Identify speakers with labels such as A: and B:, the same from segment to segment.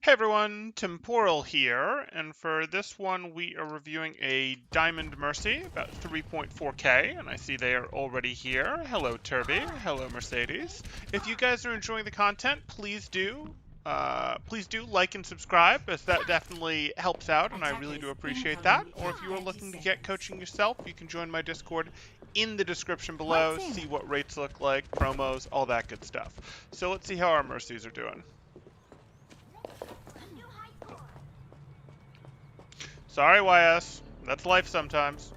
A: Hey everyone, Temporal here, and for this one we are reviewing a Diamond Mercy, about 3.4k, and I see they are already here. Hello Turby, hello Mercedes. If you guys are enjoying the content, please do like and subscribe, as that definitely helps out, and I really do appreciate that. Or if you are looking to get coaching yourself, you can join my Discord in the description below, see what rates look like, promos, all that good stuff. So let's see how our Mercies are doing. Sorry, YS. That's life sometimes.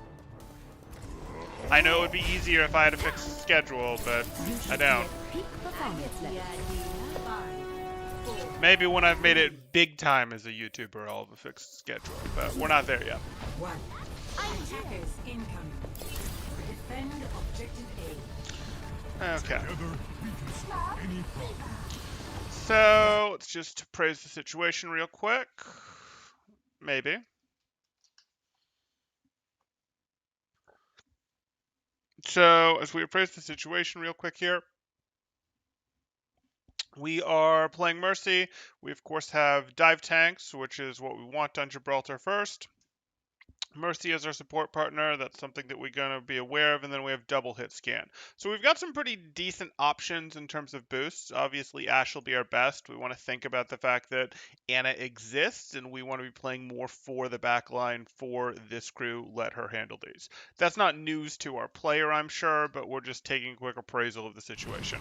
A: I know it would be easier if I had a fixed schedule, but I don't. Maybe when I've made it big time as a YouTuber, I'll have a fixed schedule, but we're not there yet. Okay. So, let's just praise the situation real quick. Maybe. So, as we appraise the situation real quick here, we are playing Mercy. We, of course, have dive tanks, which is what we want on Gibraltar first. Mercy as our support partner, that's something that we're going to be aware of, and then we have double hit scan. So we've got some pretty decent options in terms of boosts. Obviously, Ashe will be our best. We want to think about the fact that Ana exists, and we want to be playing more for the backline for this crew. Let her handle these. That's not news to our player, I'm sure, but we're just taking a quick appraisal of the situation.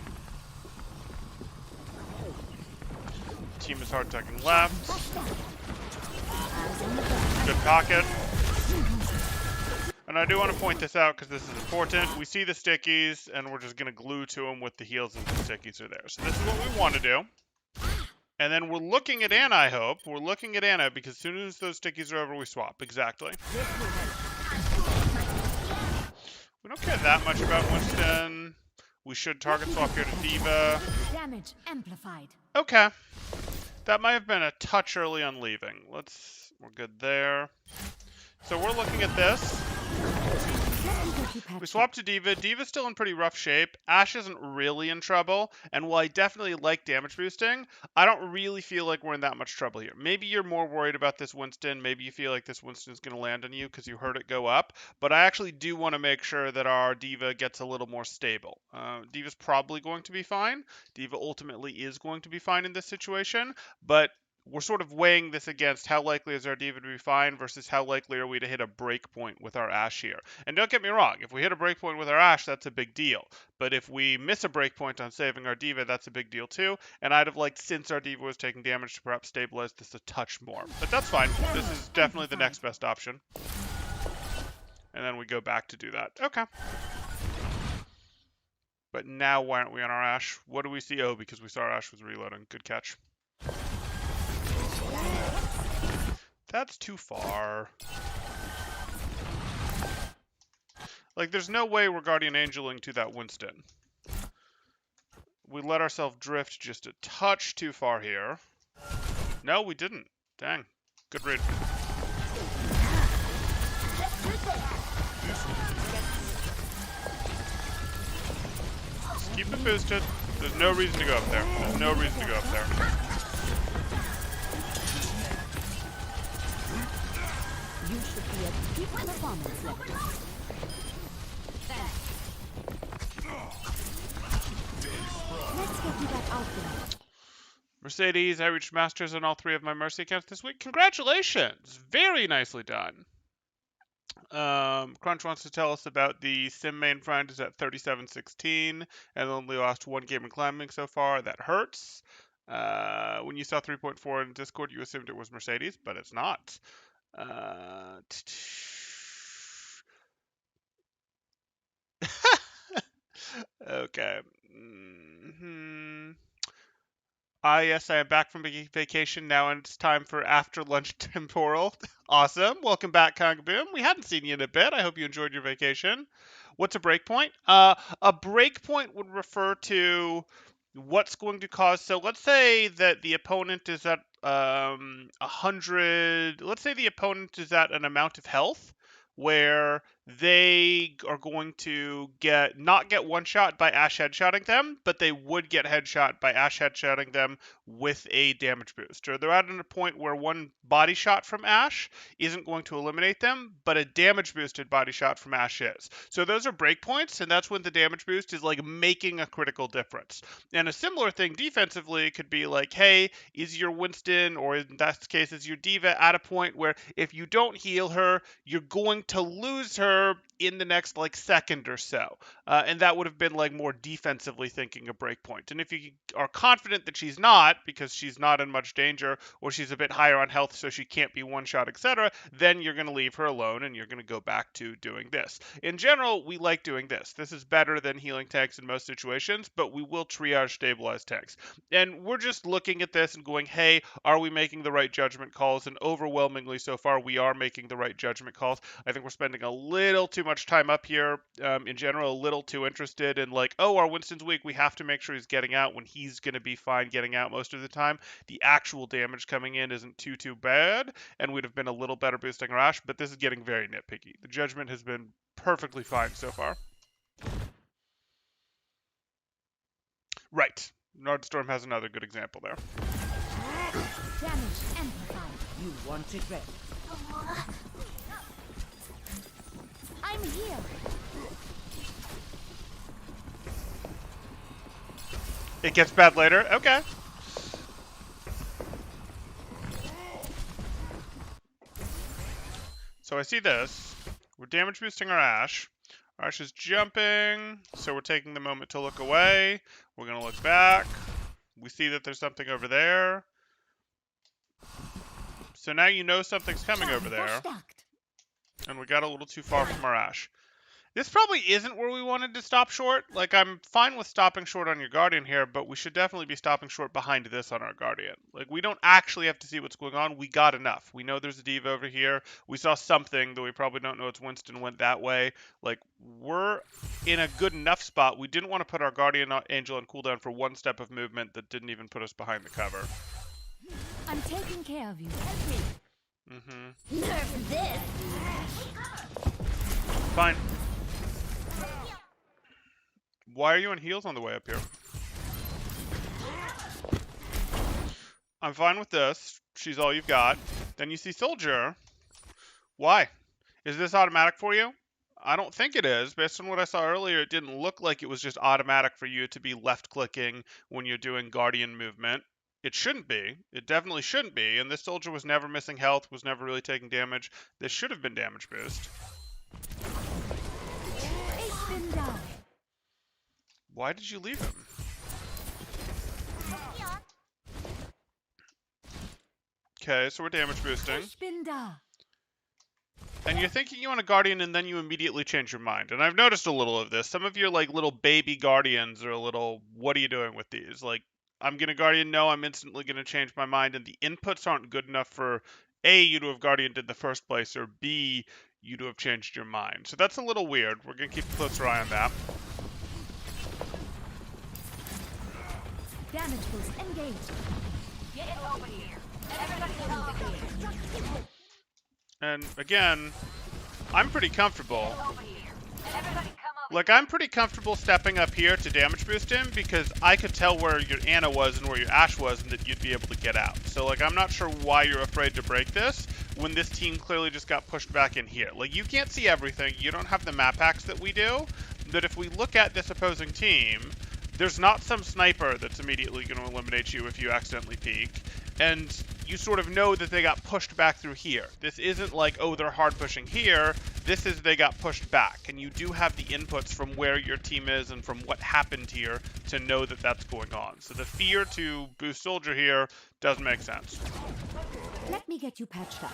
A: Team is hard tucking left. Good pocket. And I do want to point this out because this is important. We see the stickies, and we're just going to glue to them with the heels as the stickies are there. So this is what we want to do. And then we're looking at Ana, I hope. We're looking at Ana because as soon as those stickies are over, we swap. Exactly. We don't care that much about Winston. We should target swap here to D.Va.
B: Damage amplified.
A: Okay. That might have been a touch early on leaving. We're good there. So we're looking at this. We swapped to D.Va. D.Va's still in pretty rough shape. Ashe isn't really in trouble. And while I definitely like damage boosting, I don't really feel like we're in that much trouble here. Maybe you're more worried about this Winston. Maybe you feel like this Winston's going to land on you because you heard it go up. But I actually do want to make sure that our D.Va gets a little more stable. D.Va's probably going to be fine. D.Va ultimately is going to be fine in this situation. But we're sort of weighing this against how likely is our D.Va to be fine versus how likely are we to hit a break point with our Ashe here. And don't get me wrong, if we hit a break point with our Ashe, that's a big deal. But if we miss a break point on saving our D.Va, that's a big deal too. And I'd have liked, since our D.Va was taking damage, to perhaps stabilize this a touch more. But that's fine. This is definitely the next best option. And then we go back to do that. Okay. But now why aren't we on our Ashe? What do we see? Oh, because we saw our Ashe was reloading. Good catch. That's too far. Like, there's no way we're Guardian Angeling to that Winston. We let ourselves drift just a touch too far here. No, we didn't. Dang. Good read. Just keep it boosted. There's no reason to go up there. There's no reason to go up there.
B: You should be at peak performance level. Let's get you back out there.
A: Mercedes, I reached Masters on all 3 of my Mercy accounts this week. Congratulations! Very nicely done. Crunch wants to tell us about the Sim main friend is at 37-16 and only lost 1 game in climbing so far. That hurts. When you saw 3.4 in Discord, you assumed it was Mercedes, but it's not. Okay. Yes, I am back from vacation now, and it's time for after lunch temporal. Awesome. Welcome back, Kangaboom. We hadn't seen you in a bit. I hope you enjoyed your vacation. What's a breakpoint? A breakpoint would refer to what's going to cause. So let's say that the opponent is at 100. Let's say the opponent is at an amount of health where they are going to not get one shot by Ashe headshotting them, but they would get headshot by Ashe headshotting them with a damage boost. Or they're at a point where one body shot from Ashe isn't going to eliminate them, but a damage boosted body shot from Ashe is. So those are breakpoints, and that's when the damage boost is like making a critical difference. And a similar thing defensively could be like, hey, is your Winston, or in that case, is your D.Va at a point where if you don't heal her, you're going to lose her in the next like second or so. And that would have been like more defensively thinking a breakpoint. And if you are confident that she's not, because she's not in much danger, or she's a bit higher on health so she can't be one shot, etc., then you're going to leave her alone and you're going to go back to doing this. In general, we like doing this. This is better than healing tanks in most situations, but we will triage stabilized tanks. And we're just looking at this and going, hey, are we making the right judgment calls? And overwhelmingly so far, we are making the right judgment calls. I think we're spending a little too much time up here, in general, a little too interested in like, oh, our Winston's weak, we have to make sure he's getting out when he's going to be fine getting out most of the time. The actual damage coming in isn't too bad, and we'd have been a little better boosting our Ashe, but this is getting very nitpicky. The judgment has been perfectly fine so far. Right. Nordstorm has another good example there.
B: Damage amplified.
C: You want it ready.
B: I'm here.
A: It gets bad later? Okay. So I see this. We're damage boosting our Ashe. Our Ashe is jumping, so we're taking the moment to look away. We're going to look back. We see that there's something over there. So now you know something's coming over there. And we got a little too far from our Ashe. This probably isn't where we wanted to stop short. Like, I'm fine with stopping short on your Guardian here, but we should definitely be stopping short behind this on our Guardian. Like, we don't actually have to see what's going on. We got enough. We know there's a D.Va over here. We saw something, though we probably don't know it's Winston went that way. Like, we're in a good enough spot. We didn't want to put our Guardian Angel on cooldown for one step of movement that didn't even put us behind the cover.
B: I'm taking care of you. Help me. Nerf this.
A: Fine. Why are you on heals on the way up here? I'm fine with this. She's all you've got. Then you see Soldier. Why? Is this automatic for you? I don't think it is. Based on what I saw earlier, it didn't look like it was just automatic for you to be left-clicking when you're doing Guardian movement. It shouldn't be. It definitely shouldn't be. And this Soldier was never missing health, was never really taking damage. This should have been damage boost. Why did you leave him? Okay, so we're damage boosting. And you're thinking you want a Guardian and then you immediately change your mind. And I've noticed a little of this. Some of your like little baby Guardians are a little, what are you doing with these? Like, I'm going to Guardian, no, I'm instantly going to change my mind. And the inputs aren't good enough for A, you to have Guardianed in the first place, or B, you to have changed your mind. So that's a little weird. We're going to keep a closer eye on that.
B: Damage boost engaged. Get over here. Everybody over here.
A: And again, I'm pretty comfortable. Like, I'm pretty comfortable stepping up here to damage boost him because I could tell where your Ana was and where your Ashe was and that you'd be able to get out. So, like, I'm not sure why you're afraid to break this when this team clearly just got pushed back in here. Like, you can't see everything. You don't have the map hacks that we do. But if we look at this opposing team, there's not some sniper that's immediately going to eliminate you if you accidentally peek. And you sort of know that they got pushed back through here. This isn't like, oh, they're hard pushing here. This is they got pushed back. And you do have the inputs from where your team is and from what happened here to know that that's going on. So the fear to boost Soldier here does make sense.
B: Let me get you patched up.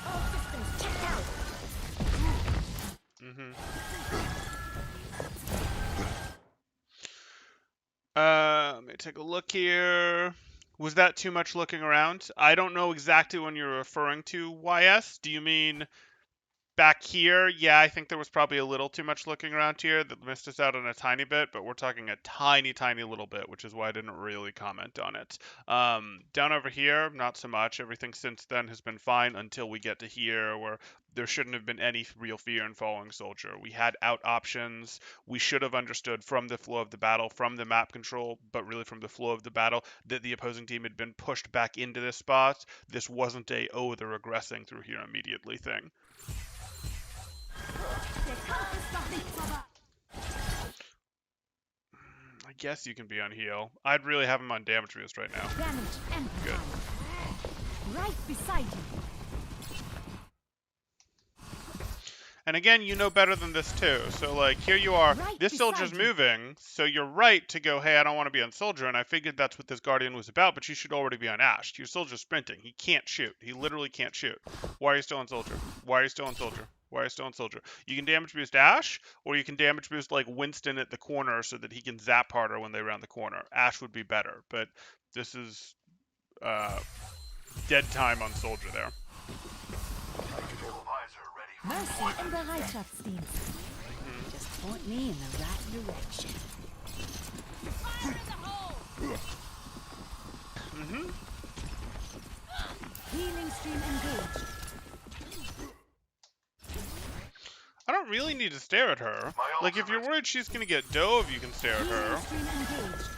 A: Let me take a look here. Was that too much looking around? I don't know exactly when you're referring to YS. Do you mean back here? Yeah, I think there was probably a little too much looking around here that missed us out on a tiny bit, but we're talking a tiny little bit, which is why I didn't really comment on it. Down over here, not so much. Everything since then has been fine until we get to here where there shouldn't have been any real fear in following Soldier. We had out options. We should have understood from the flow of the battle, from the map control, but really from the flow of the battle, that the opposing team had been pushed back into this spot. This wasn't a, oh, they're regressing through here immediately thing. I guess you can be on heal. I'd really have him on damage boost right now.
B: Damage
A: Good.
B: right beside you.
A: And again, you know better than this too. So like here you are,
B: Right
A: this soldier's
B: beside you.
A: moving, so you're right to go, hey, I don't want to be on soldier, and I figured that's what this guardian was about, but you should already be on Ashe. Your soldier's sprinting. He can't shoot. He literally can't shoot. Why are you still on soldier? Why are you still on soldier? Why are you still on soldier? You can damage boost Ashe, or you can damage boost like Winston at the corner so that he can zap harder when they round the corner. Ashe would be better, but this is dead time on soldier there.
B: Mercy in Bereitschaftsdienst. Just point me in the right direction. Healing stream engaged.
A: I don't really need to stare at her. Like, if you're worried she's going to get dove, you can stare at her.
B: Healing stream engaged.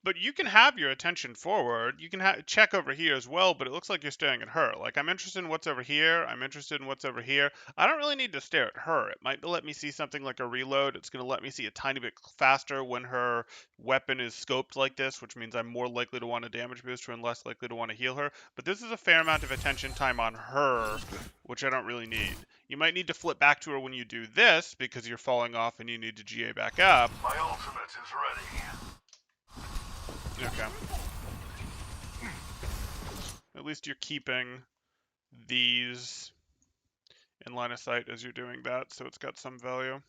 A: But you can have your attention forward. You can check over here as well, but it looks like you're staring at her. Like, I'm interested in what's over here. I'm interested in what's over here. I don't really need to stare at her. It might let me see something like a reload. It's going to let me see a tiny bit faster when her weapon is scoped like this, which means I'm more likely to want to damage boost her and less likely to want to heal her. But this is a fair amount of attention time on her, which I don't really need. You might need to flip back to her when you do this because you're falling off and you need to GA back up.
C: My ultimate is ready.
A: Okay. At least you're keeping these in line of sight as you're doing that, so it's got some value.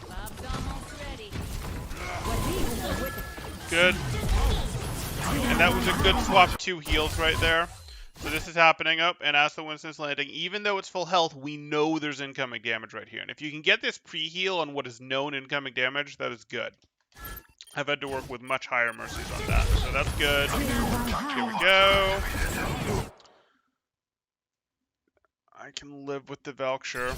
B: Bob's almost ready.
A: Good. And that was a good swap 2 heals right there. So this is happening up, and as the Winston's landing, even though it's full health, we know there's incoming damage right here. And if you can get this pre-heal on what is known incoming damage, that is good. I've had to work with much higher mercies on that, so that's good. Here we go. I can live with the Valkyrie.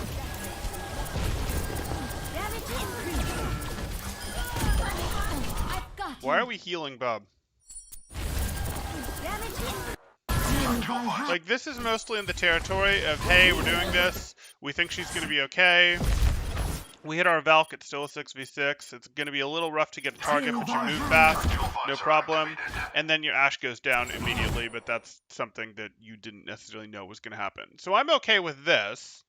A: Why are we healing Bob? Like, this is mostly in the territory of, hey, we're doing this. We think she's going to be okay. We hit our Valk, it's still a 6v6. It's going to be a little rough to get a target, but you move fast, no problem. And then your Ashe goes down immediately, but that's something that you didn't necessarily know was going to happen. So I'm okay with this.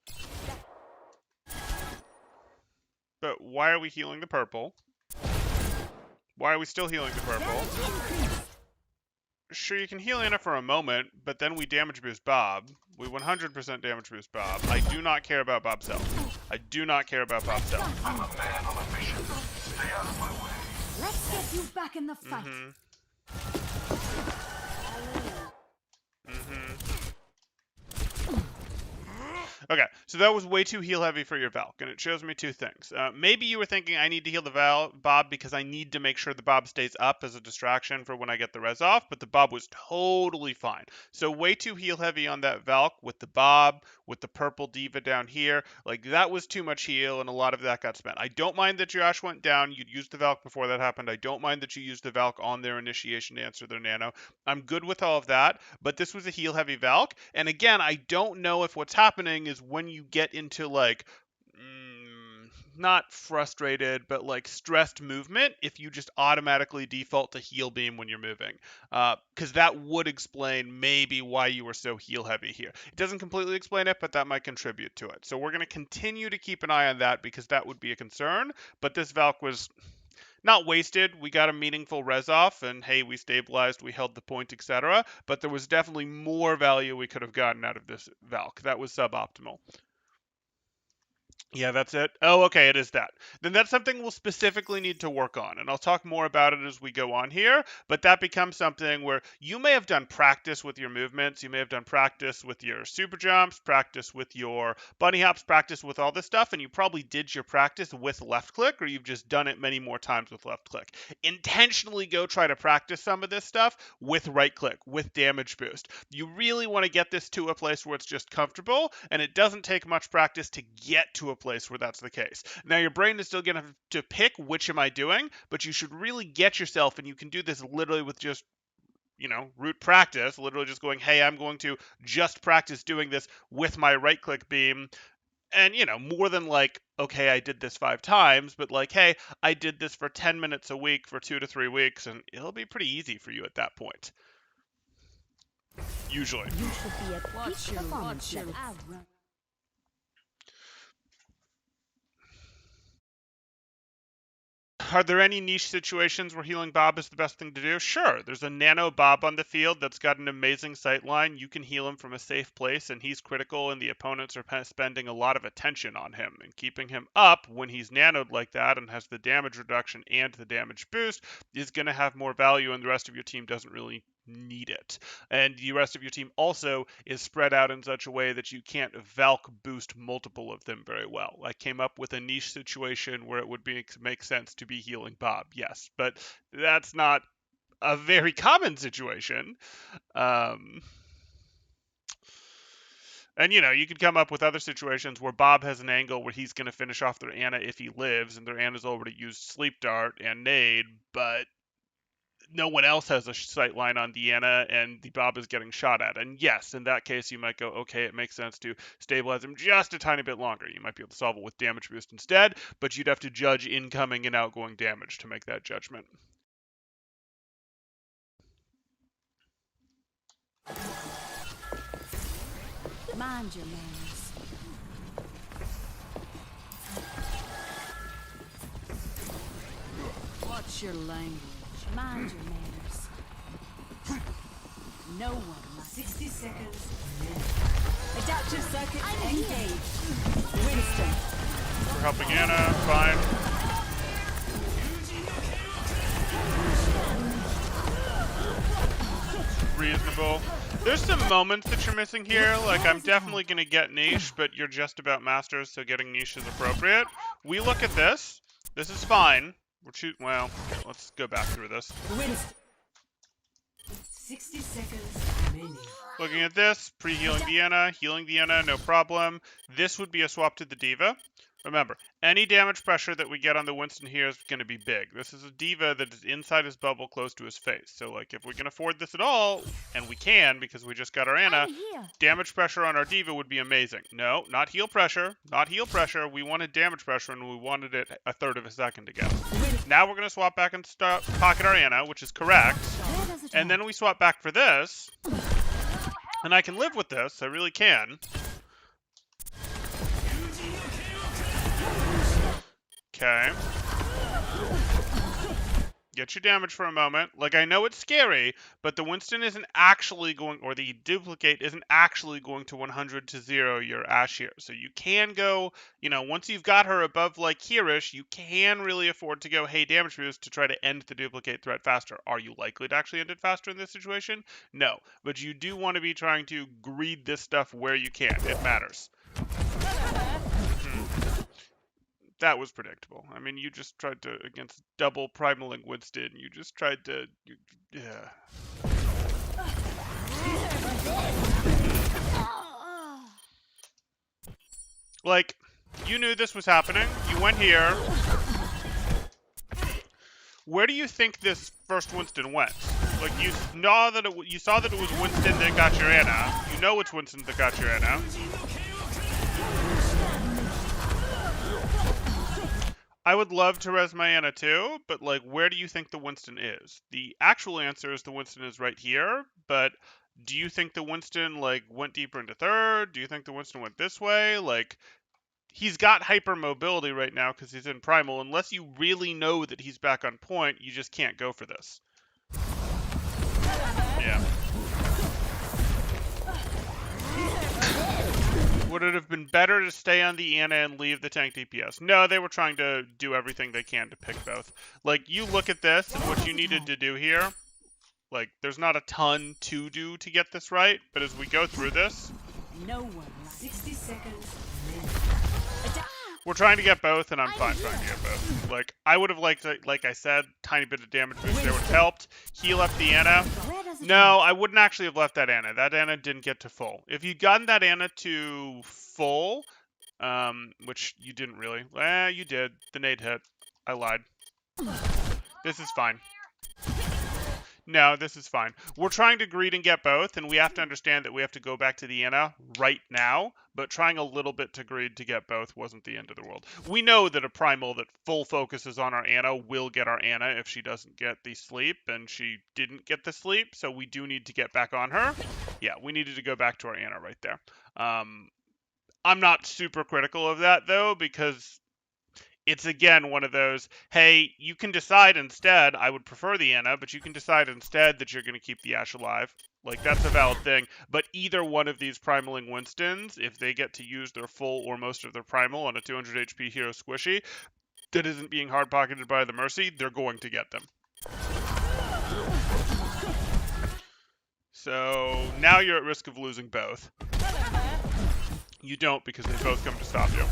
A: But why are we healing the purple? Why are we still healing the purple? Sure, you can heal Anna for a moment, but then we damage boost Bob. We 100% damage boost Bob. I do not care about Bob's health. I do not care about Bob's health.
C: I'm a man on a mission. Stay out of my way.
B: Let's get you back in the fight.
A: Okay, so that was way too heal heavy for your Valk, and it shows me two things. Maybe you were thinking I need to heal the Bob because I need to make sure the Bob stays up as a distraction for when I get the res off, but the Bob was totally fine. So way too heal heavy on that Valk with the Bob, with the purple D.Va down here. Like, that was too much heal, and a lot of that got spent. I don't mind that your Ashe went down. You'd used the Valk before that happened. I don't mind that you used the Valk on their initiation to answer their nano. I'm good with all of that, but this was a heal heavy Valk, and again, I don't know if what's happening is when you get into like not frustrated but like stressed movement, if you just automatically default to heal beam when you're moving, because that would explain maybe why you were so heal heavy here. It doesn't completely explain it, but that might contribute to it. So we're going to continue to keep an eye on that because that would be a concern. But this Valk was not wasted. We got a meaningful res off, and hey, we stabilized, we held the point, etc. But there was definitely more value we could have gotten out of this Valk. That was suboptimal. Yeah, that's it. Oh, okay, it is that. Then that's something we'll specifically need to work on, and I'll talk more about it as we go on here, but that becomes something where you may have done practice with your movements, you may have done practice with your super jumps, practice with your bunny hops, practice with all this stuff, and you probably did your practice with left click, or you've just done it many more times with left click. Intentionally go try to practice some of this stuff with right click, with damage boost. You really want to get this to a place where it's just comfortable, and it doesn't take much practice to get to a place where that's the case. Now, your brain is still going to have to pick which am I doing, but you should really get yourself, and you can do this literally with just root practice, literally just going, hey, I'm going to just practice doing this with my right click beam. And, more than like, okay, I did this 5 times, but like, hey, I did this for 10 minutes a week for 2 to 3 weeks, and it'll be pretty easy for you at that point. Usually.
B: You should be at peak performance level.
A: Are there any niche situations where healing Bob is the best thing to do? Sure. There's a nano Bob on the field that's got an amazing sight line. You can heal him from a safe place, and he's critical, and the opponents are spending a lot of attention on him. And keeping him up when he's nanoed like that and has the damage reduction and the damage boost is going to have more value, and the rest of your team doesn't really need it. And the rest of your team also is spread out in such a way that you can't Valk boost multiple of them very well. I came up with a niche situation where it would make sense to be healing Bob, yes, but that's not a very common situation. And you could come up with other situations where Bob has an angle where he's going to finish off their Ana if he lives, and their Ana's already used Sleep Dart and Nade, but no one else has a sight line on Deanna, and the Bob is getting shot at. And yes, in that case, you might go, okay, it makes sense to stabilize him just a tiny bit longer. You might be able to solve it with damage boost instead, but you'd have to judge incoming and outgoing damage to make that judgment.
B: Mind your manners. Watch your language. Mind your manners. No one likes
D: 60 seconds.
B: adaptive circuit engaged. Winston.
A: We're helping Ana, fine. Reasonable. There's some moments that you're missing here. Like, I'm definitely going to get niche, but you're just about masters, so getting niche is appropriate. We look at this. This is fine. Well, let's go back through this.
D: 60 seconds remaining.
A: Looking at this, pre-healing Deanna, healing Deanna, no problem. This would be a swap to the D.Va. Remember, any damage pressure that we get on the Winston here is going to be big. This is a D.Va that is inside his bubble close to his face. So, like, if we can afford this at all, and we can because we just got our Ana, damage pressure on our D.Va would be amazing. No, not heal pressure. Not heal pressure. We wanted damage pressure, and we wanted it a third of a second ago. Now we're going to swap back and pocket our Ana, which is correct. And then we swap back for this. And I can live with this. I really can. Okay. Get your damage for a moment. Like, I know it's scary, but the Winston isn't actually going, or the duplicate isn't actually going to 100 to 0 your Ashe here. So you can go, once you've got her above, like, here-ish, you can really afford to go, hey, damage boost to try to end the duplicate threat faster. Are you likely to actually end it faster in this situation? No. But you do want to be trying to greed this stuff where you can. It matters. That was predictable. I mean, you just tried to, against double primaling Winston, you just tried to, yeah. Like, you knew this was happening. You went here. Where do you think this first Winston went? Like, you saw that it was Winston that got your Ana. You know it's Winston that got your Ana. I would love to res my Ana too, but like, where do you think the Winston is? The actual answer is the Winston is right here, but do you think the Winston like went deeper into third? Do you think the Winston went this way? Like, he's got hyper mobility right now because he's in primal. Unless you really know that he's back on point, you just can't go for this. Yeah. Would it have been better to stay on the Ana and leave the tank DPS? No, they were trying to do everything they can to pick both. Like, you look at this and what you needed to do here. Like, there's not a ton to do to get this right, but as we go through this,
B: No one.
D: 60 seconds remaining.
A: we're trying to get both, and I'm fine trying to get both. Like, I would have liked, like I said, tiny bit of damage boost there would have helped. Heal up the Ana.
B: Where does it
A: No, I wouldn't actually have left that Ana. That Ana didn't get to full. If you'd gotten that Ana to full, which you didn't really. You did. The nade hit. I lied. This is fine. No, this is fine. We're trying to greed and get both, and we have to understand that we have to go back to the Ana right now, but trying a little bit to greed to get both wasn't the end of the world. We know that a primal that full focuses on our Ana will get our Ana if she doesn't get the sleep, and she didn't get the sleep, so we do need to get back on her. Yeah, we needed to go back to our Ana right there. I'm not super critical of that, though, because it's, again, one of those, hey, you can decide instead, I would prefer the Ana, but you can decide instead that you're going to keep the Ashe alive. Like, that's a valid thing. But either one of these primaling Winstons, if they get to use their full or most of their primal on a 200 HP hero squishy that isn't being hard-pocketed by the Mercy, they're going to get them. So, now you're at risk of losing both. You don't, because they both come to stop you.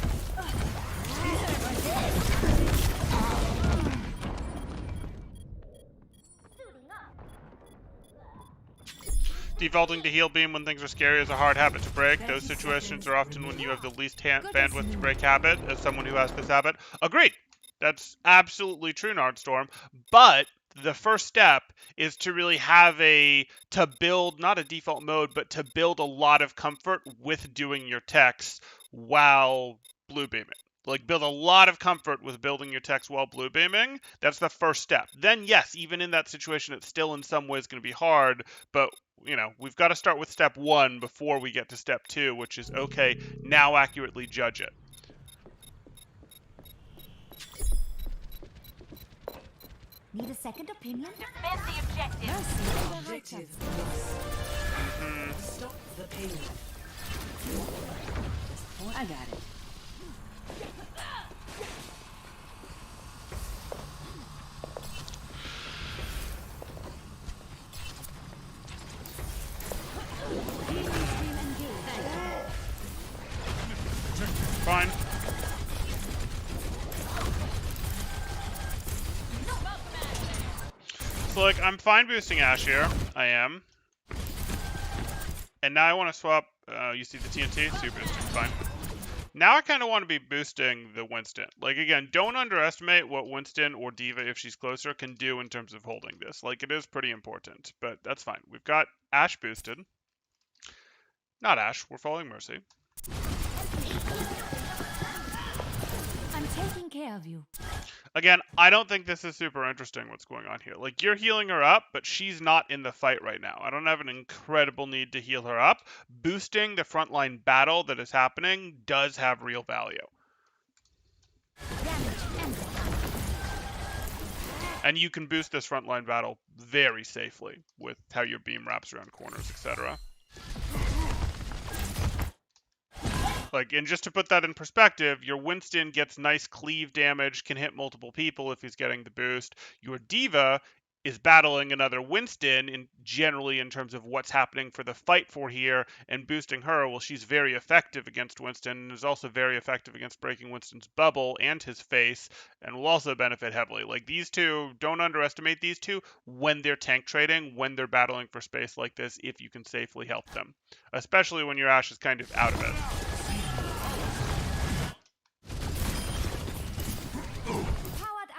A: Defaulting to heal beam when things are scary is a hard habit to break. Those situations are often when you have the least bandwidth to break habit, as someone who has this habit. Agreed! That's absolutely true, Nardstorm. But the first step is to really have to build, not a default mode, but to build a lot of comfort with doing your techs while blue beaming. Like, build a lot of comfort with building your techs while blue beaming. That's the first step. Then, yes, even in that situation, it's still in some ways going to be hard, but, you know, we've got to start with step 1 before we get to step 2, which is, okay, now accurately judge it.
B: Need a second opinion?
E: Defend the objective.
D: Objective lost. Stop the pain.
B: I got it.
A: Fine. So, like, I'm fine boosting Ashe here. I am. And now I want to swap, you see the TNT? So you're boosting, fine. Now I kind of want to be boosting the Winston. Like, again, don't underestimate what Winston or D.Va, if she's closer, can do in terms of holding this. Like, it is pretty important, but that's fine. We've got Ashe boosted. Not Ashe, we're following Mercy.
B: I'm taking care of you.
A: Again, I don't think this is super interesting what's going on here. Like, you're healing her up, but she's not in the fight right now. I don't have an incredible need to heal her up. Boosting the frontline battle that is happening does have real value. And you can boost this frontline battle very safely with how your beam wraps around corners, etc. Like, and just to put that in perspective, your Winston gets nice cleave damage, can hit multiple people if he's getting the boost. Your D.Va is battling another Winston, generally in terms of what's happening for the fight for here, and boosting her, well, she's very effective against Winston, and is also very effective against breaking Winston's bubble and his face, and will also benefit heavily. Like, these two, don't underestimate these two when they're tank trading, when they're battling for space like this, if you can safely help them. Especially when your Ashe is kind of out of it.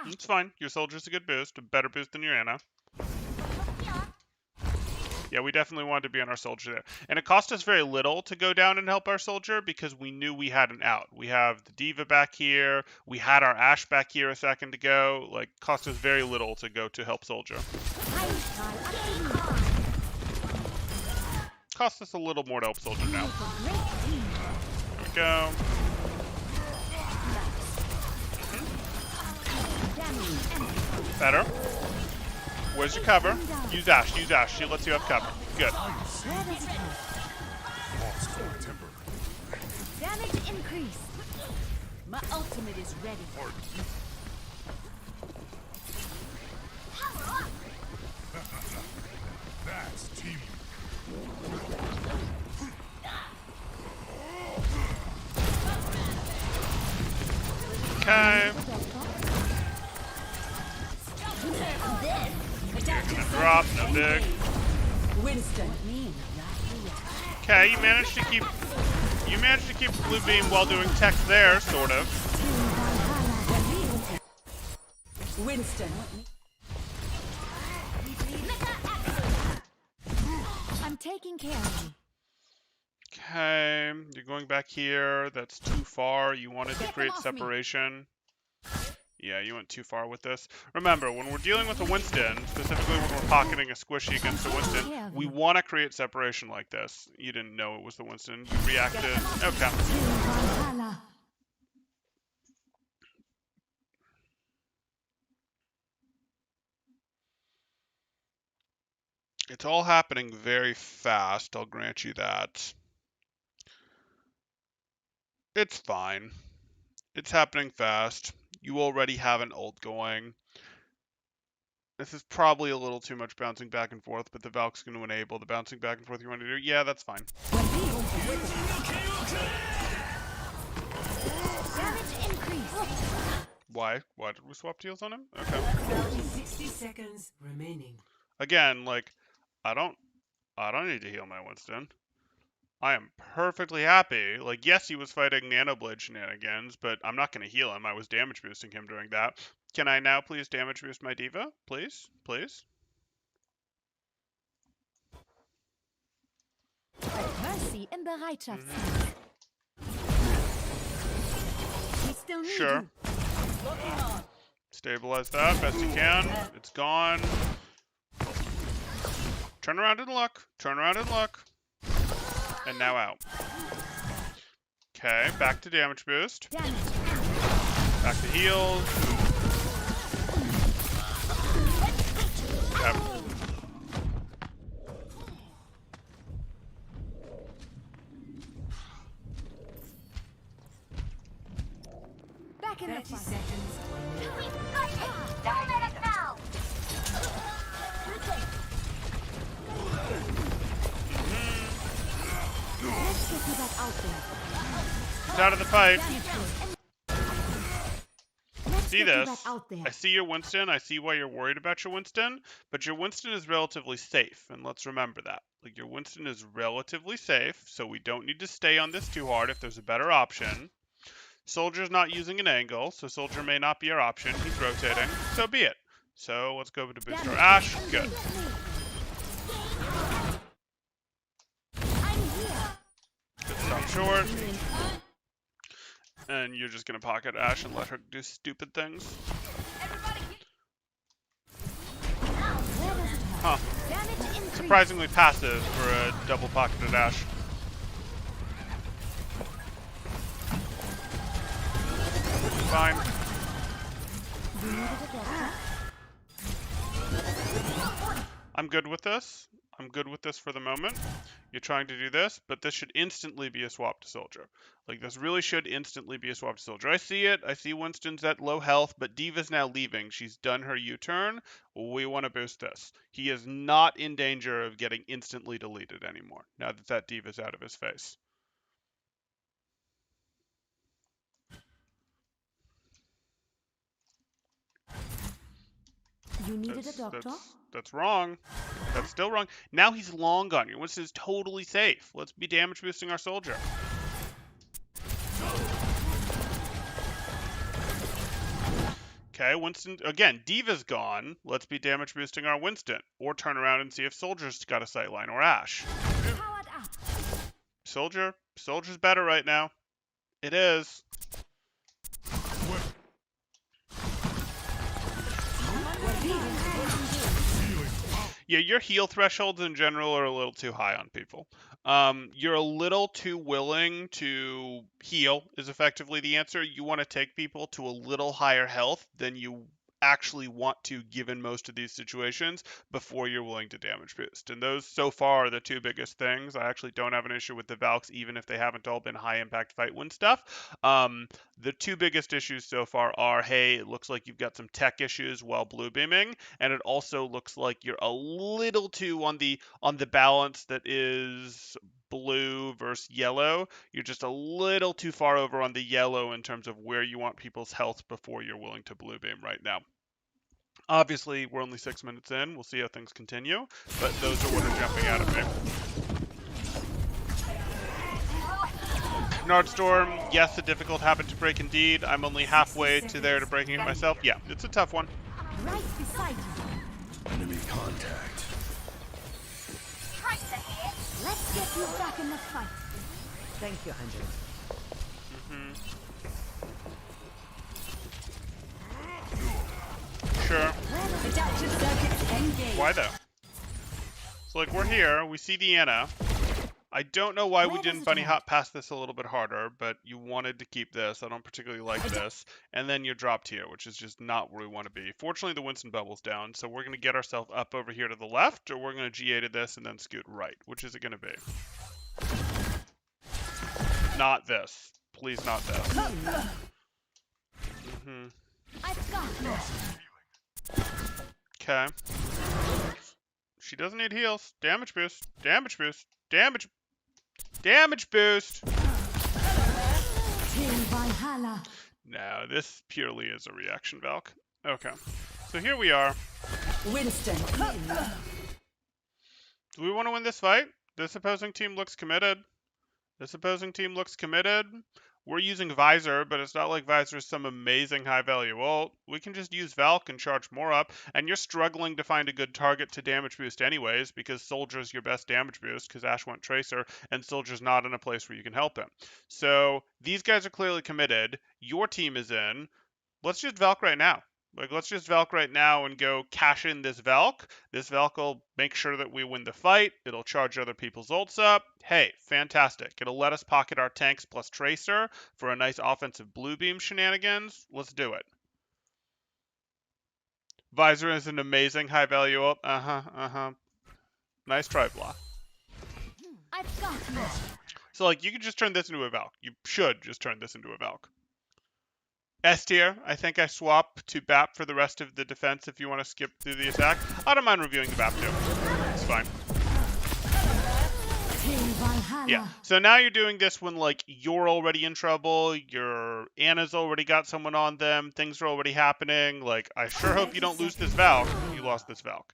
A: It's fine. Your soldier's a good boost. A better boost than your Ana. Yeah, we definitely wanted to be on our soldier there. And it cost us very little to go down and help our soldier because we knew we had an out. We have the D.Va back here. We had our Ashe back here a second ago. Like, cost us very little to go to help soldier. Cost us a little more to help soldier now. There we go. Better. Where's your cover? Use Ashe. Use Ashe. She lets you have cover. Good.
B: Damage increase. My ultimate is ready.
C: That's team.
A: Okay. Drop, no dig.
D: Winston.
A: Okay, you managed to keep Blue Beam while doing tech there, sort of.
D: Winston.
B: I'm taking care of you.
A: Okay, you're going back here. That's too far. You wanted to
B: Get them
A: create
B: off me.
A: separation. Yeah, you went too far with this. Remember, when we're dealing with a Winston, specifically when we're pocketing a squishy against a Winston,
B: Yeah.
A: we want to create separation like this. You didn't know it was the Winston. You reacted. Okay.
B: Valhalla.
A: It's all happening very fast. I'll grant you that. It's fine. It's happening fast. You already have an ult going. This is probably a little too much bouncing back and forth, but the Valk's going to enable the bouncing back and forth you want to do. Yeah, that's fine.
B: Damage increase.
A: Why? Why did we swap heals on him? Okay.
D: 60 seconds remaining.
A: Again, like, I don't need to heal my Winston. I am perfectly happy. Like, yes, he was fighting Nanoblade shenanigans, but I'm not going to heal him. I was damage boosting him during that. Can I now please damage boost my Diva? Please? Please?
B: Mercy in Bereitschaft. We still need
A: Sure.
B: you.
A: Stabilize that best you can. It's gone. Turn around and look. Turn around and look. And now out. Okay, back to damage boost.
B: Damage.
A: Back to heals. Yep.
B: Back in the
D: 30
B: fight.
D: seconds remaining.
E: Dynamic now!
B: Let's get you back out there.
A: It's out of the fight.
B: Damage boost. Let's
A: See
B: get you
A: this?
B: back out there.
A: I see your Winston. I see why you're worried about your Winston, but your Winston is relatively safe, and let's remember that. Like, your Winston is relatively safe, so we don't need to stay on this too hard if there's a better option. Soldier's not using an angle, so Soldier may not be our option. He's rotating. So be it. So let's go to boost our Ash. Good.
B: I'm here.
A: Good stop short. And you're just going to pocket Ash and let her do stupid things.
E: Everybody
A: Huh.
B: Damage increase.
A: Surprisingly passive for a double pocketed Ash. Fine.
B: You needed a doctor?
A: I'm good with this. I'm good with this for the moment. You're trying to do this, but this should instantly be a swap to Soldier. Like, this really should instantly be a swap to Soldier. I see it. I see Winston's at low health, but Diva's now leaving. She's done her U-turn. We want to boost this. He is not in danger of getting instantly deleted anymore, now that that Diva's out of his face.
B: You needed a doctor?
A: That's wrong. That's still wrong. Now he's long gone. Your Winston is totally safe. Let's be damage boosting our Soldier. Okay, Winston, again, Diva's gone. Let's be damage boosting our Winston. Or turn around and see if Soldier's got a sightline, or Ash.
B: Powered up.
A: Soldier's better right now. It is. Yeah, your heal thresholds in general are a little too high on people. You're a little too willing to heal is effectively the answer. You want to take people to a little higher health than you actually want to given most of these situations before you're willing to damage boost. And those so far are the two biggest things. I actually don't have an issue with the Valks, even if they haven't all been high impact fight win stuff. The two biggest issues so far are, hey, it looks like you've got some tech issues while blue beaming, and it also looks like you're a little too on the balance that is blue versus yellow. You're just a little too far over on the yellow in terms of where you want people's health before you're willing to blue beam right now. Obviously, we're only 6 minutes in. We'll see how things continue, but those are what are jumping out at me. Nardstorm, yes, the difficult habit to break indeed. I'm only halfway to there to breaking it myself. Yeah, it's a tough one.
B: Right beside you.
C: Enemy contact.
E: Tracer here.
B: Let's get you back in the fight.
D: Thank you, Angela.
A: Sure.
D: Adaptive circuits engaged.
A: Why though? So like we're here, we see the Anna. I don't know why we
B: Where does
A: didn't
B: it
A: bunny
B: end?
A: hop past this a little bit harder, but you wanted to keep this. I don't particularly like this. And then you're dropped here, which is just not where we want to be. Fortunately, the Winston bubble's down, so we're going to get ourselves up over here to the left, or we're going to G8 to this and then scoot right. Which is it going to be? Not this. Please not this.
B: I've got you.
A: Okay. She doesn't need heals. Damage boost. Damage boost. Damage boost.
B: Till Valhalla.
A: No, this purely is a reaction Valk. Okay. So here we are.
D: Winston.
A: Do we want to win this fight? This opposing team looks committed. We're using Visor, but it's not like Visor is some amazing high value ult. We can just use Valk and charge more up, and you're struggling to find a good target to damage boost anyways, because Soldier's your best damage boost, because Ash went Tracer, and Soldier's not in a place where you can help him. So these guys are clearly committed. Your team is in. Let's just Valk right now. Let's just Valk right now and go cash in this Valk. This Valk will make sure that we win the fight. It'll charge other people's ults up. Hey, fantastic. It'll let us pocket our tanks plus Tracer for a nice offensive blue beam shenanigans. Let's do it. Visor is an amazing high value ult. Nice try, Blah.
B: I've got you.
A: So, like, you can just turn this into a Valk. You should just turn this into a Valk. S tier, I think I swap to BAP for the rest of the defense if you want to skip through the attack. I don't mind reviewing the BAP too. It's fine.
B: Till Valhalla.
A: Yeah, so now you're doing this when, like, you're already in trouble, your Anna's already got someone on them, things are already happening. Like, I sure hope you don't lose this Valk. You lost this Valk.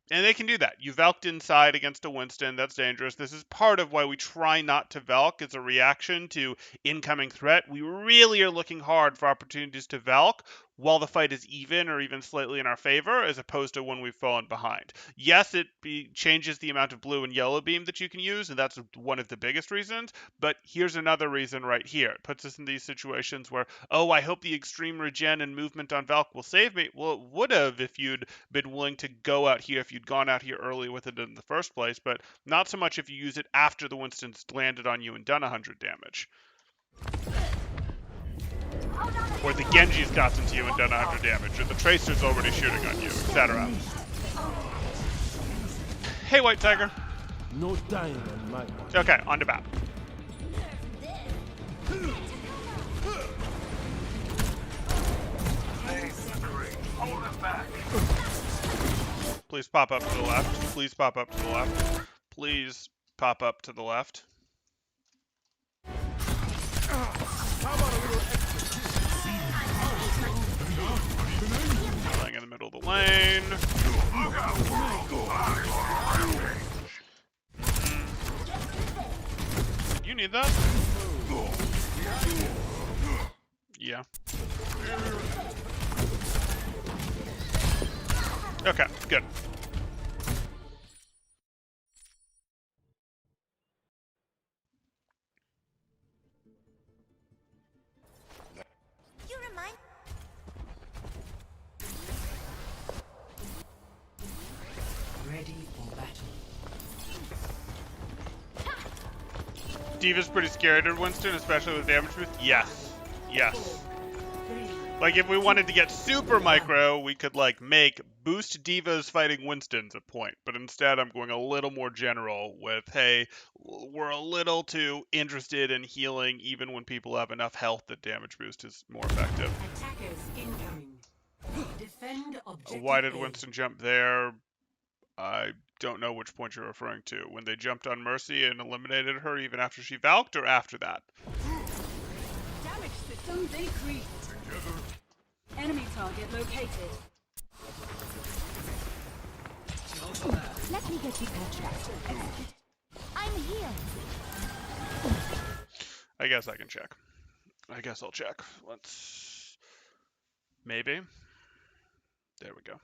A: And they can do that. You Valked inside against a Winston. That's dangerous. This is part of why we try not to Valk as a reaction to incoming threat. We really are looking hard for opportunities to Valk while the fight is even or even slightly in our favor, as opposed to when we've fallen behind. Yes, it changes the amount of blue and yellow beam that you can use, and that's one of the biggest reasons. But here's another reason right here. It puts us in these situations where, oh, I hope the extreme regen and movement on Valk will save me. Well, it would have if you'd been willing to go out here, if you'd gone out here early with it in the first place, but not so much if you use it after the Winston's landed on you and done 100 damage. Or the Genji's gotten to you and done 100 damage, or the Tracer's already shooting on you, etc. Hey, White Tiger.
F: No dying on my watch.
A: Okay, on to BAP.
C: Hold it back.
A: Please pop up to the left. Please pop up to the left. Please pop up to the left. Playing in the middle of the lane. You need that? Yeah. Okay, good.
E: You remind
D: Ready for battle.
A: D.Va's pretty scared of Winston, especially with damage boost. Yes. Yes. Like, if we wanted to get super micro, we could, like, make boost divas fighting Winstons a point. But instead, I'm going a little more general with, hey, we're a little too interested in healing even when people have enough health that damage boost is more effective.
D: Attackers incoming. Defend objective.
A: Why did
D: A.
A: Winston jump there? I don't know which point you're referring to. When they jumped on Mercy and eliminated her even after she valked, or after that?
B: Damage systems increased. Enemy target located.
E: Let me get you patched up. I'm here.
A: I guess I can check. I guess I'll check. Let's... Maybe. There we go.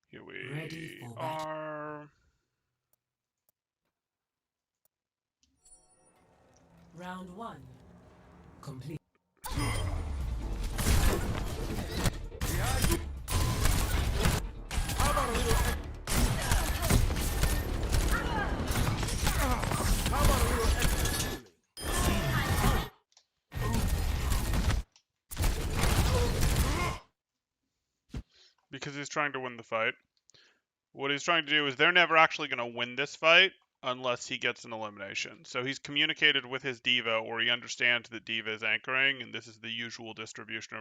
A: Here we
D: Ready for
A: are.
D: Round 1. Complete.
A: Because he's trying to win the fight. What he's trying to do is they're never actually going to win this fight unless he gets an elimination. So he's communicated with his diva, or he understands that diva is anchoring, and this is the usual distribution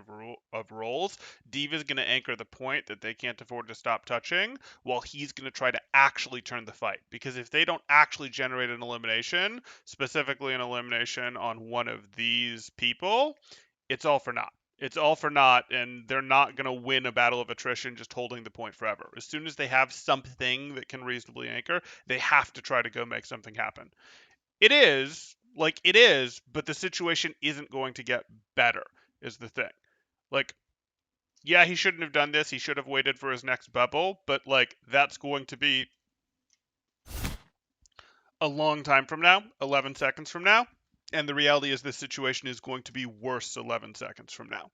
A: of roles. Diva's going to anchor the point that they can't afford to stop touching, while he's going to try to actually turn the fight. Because if they don't actually generate an elimination, specifically an elimination on one of these people, it's all for naught. It's all for naught, and they're not going to win a battle of attrition just holding the point forever. As soon as they have something that can reasonably anchor, they have to try to go make something happen. It is, but the situation isn't going to get better, is the thing. Like, yeah, he shouldn't have done this. He should have waited for his next bubble, but, like, that's going to be a long time from now, 11 seconds from now. And the reality is this situation is going to be worse 11 seconds from now.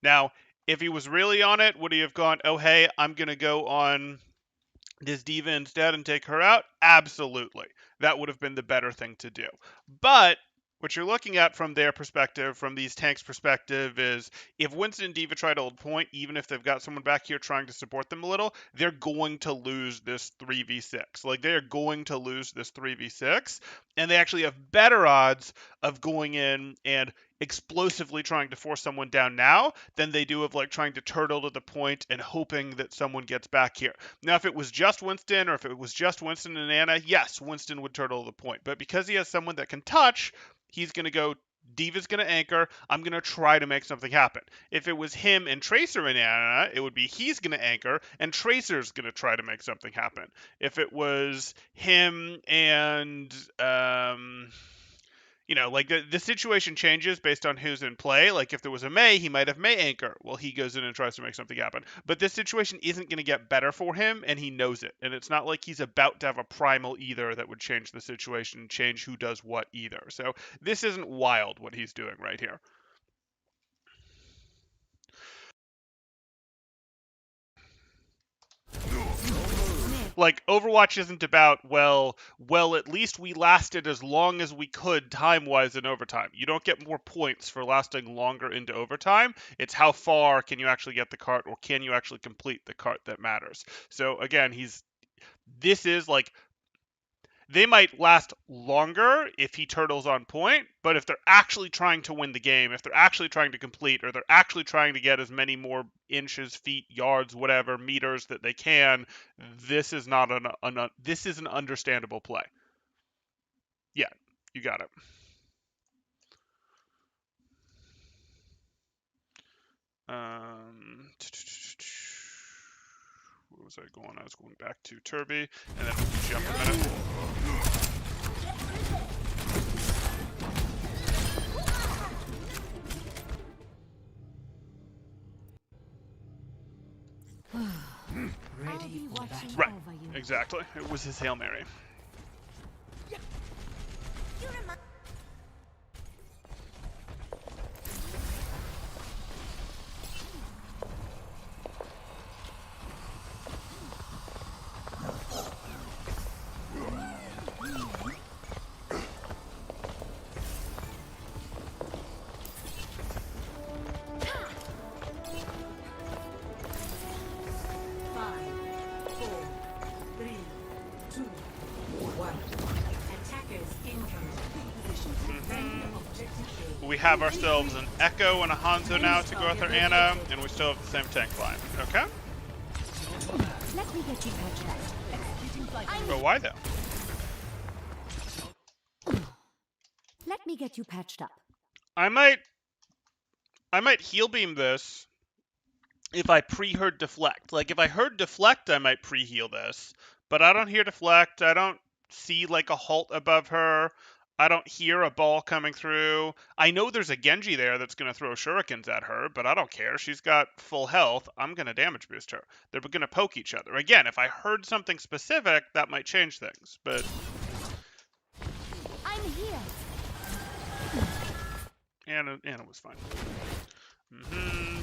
A: Now, if he was really on it, would he have gone, oh, hey, I'm going to go on this diva instead and take her out? Absolutely. That would have been the better thing to do. But what you're looking at from their perspective, from these tanks' perspective, is if Winston and Diva try to hold point, even if they've got someone back here trying to support them a little, they're going to lose this 3v6. Like, they're going to lose this 3v6, and they actually have better odds of going in and explosively trying to force someone down now than they do of, like, trying to turtle to the point and hoping that someone gets back here. Now, if it was just Winston, or if it was just Winston and Anna, yes, Winston would turtle to the point. But because he has someone that can touch, he's going to go, Diva's going to anchor, I'm going to try to make something happen. If it was him and Tracer and Anna, it would be he's going to anchor, and Tracer's going to try to make something happen. If it was him and, you know, like, the situation changes based on who's in play. Like, if there was a Mei, he might have Mei anchor. Well, he goes in and tries to make something happen. But this situation isn't going to get better for him, and he knows it. And it's not like he's about to have a primal either that would change the situation, change who does what either. So this isn't wild what he's doing right here. Like, Overwatch isn't about, well, at least we lasted as long as we could time-wise in overtime. You don't get more points for lasting longer into overtime. It's how far can you actually get the cart, or can you actually complete the cart that matters. So, again, this is, like, they might last longer if he turtles on point, but if they're actually trying to win the game, if they're actually trying to complete, or they're actually trying to get as many more inches, feet, yards, whatever, meters that they can, this is not this is an understandable play. Yeah, you got it. Where was I going? I was going back to Turby, and then jump a minute.
D: Ready for battle.
A: Right, exactly. It was his Hail Mary. we have ourselves an Echo and a Hanzo now to go with our Ana, and we still have the same tank line. Okay?
E: Let me get you patched up.
A: But why though?
E: Let me get you patched up.
A: I might heal beam this if I pre-heard deflect. Like if I heard deflect, I might pre-heal this. But I don't hear deflect. I don't see like a halt above her. I don't hear a ball coming through. I know there's a Genji there that's going to throw shurikens at her, but I don't care. She's got full health. I'm going to damage boost her. They're going to poke each other. Again, if I heard something specific, that might change things. But
E: I'm here.
A: Ana was fine.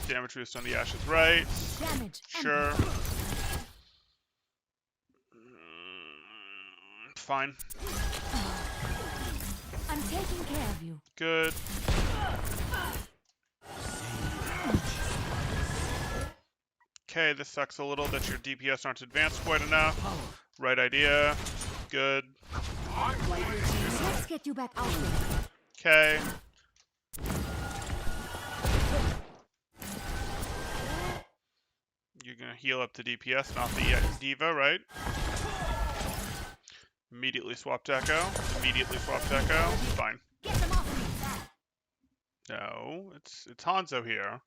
A: Damage boost on the Ashes right.
E: Damage.
A: Sure. Fine.
E: I'm taking care of you.
A: Good. Okay, this sucks a little that your DPS aren't advanced quite enough. Right idea. Good.
E: Let's get you back out there.
A: Okay. You're gonna heal up the DPS, not the D.Va, right? Immediately swapped Echo. Immediately swapped Echo. Fine.
B: Get them off me.
A: No, it's Hanzo here.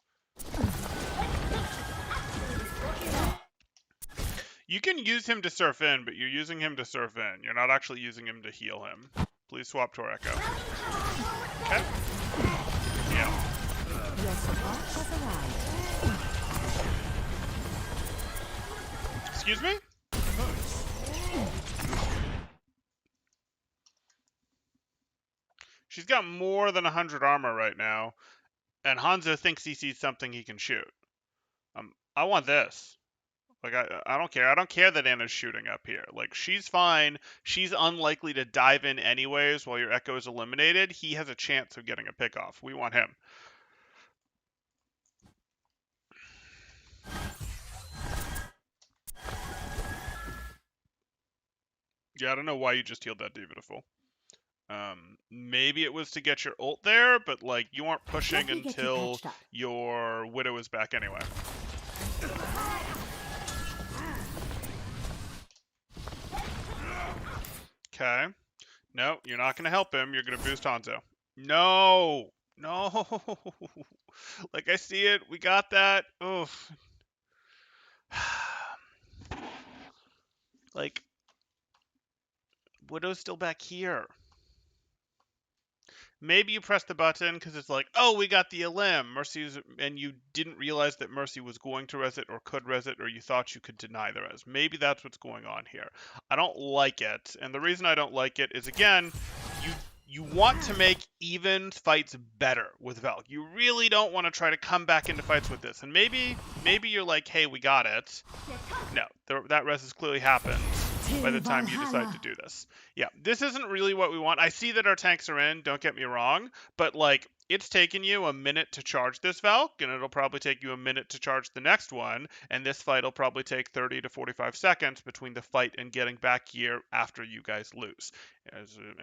A: You can use him to surf in, but you're using him to surf in. You're not actually using him to heal him. Please swap to our Echo. Okay. Yeah.
E: Your support has arrived.
A: Excuse me? She's got more than 100 armor right now, and Hanzo thinks he sees something he can shoot. I want this. Like, I don't care. I don't care that Ana's shooting up here. Like, she's fine. She's unlikely to dive in anyways while your Echo is eliminated. He has a chance of getting a pick off. We want him. Yeah, I don't know why you just healed that D.Va to full. Maybe it was to get your ult there, but like you aren't pushing until your Widow is back anyway. Okay. No, you're not going to help him. You're going to boost Hanzo. No! No! Like, I see it. We got that. Oof. Like, Widow's still back here. Maybe you press the button because it's like, oh, we got the Elim. Mercy's, and you didn't realize that Mercy was going to res it or could res it, or you thought you could deny the res. Maybe that's what's going on here. I don't like it. And the reason I don't like it is, again, you want to make even fights better with Valk. You really don't want to try to come back into fights with this. And maybe you're like, hey, we got it. No, that res has clearly happened by the time you decide to do this. Yeah, this isn't really what we want. I see that our tanks are in, don't get me wrong, but like, it's taken you a minute to charge this Valk, and it'll probably take you a minute to charge the next one, and this fight will probably take 30 to 45 seconds between the fight and getting back here after you guys lose.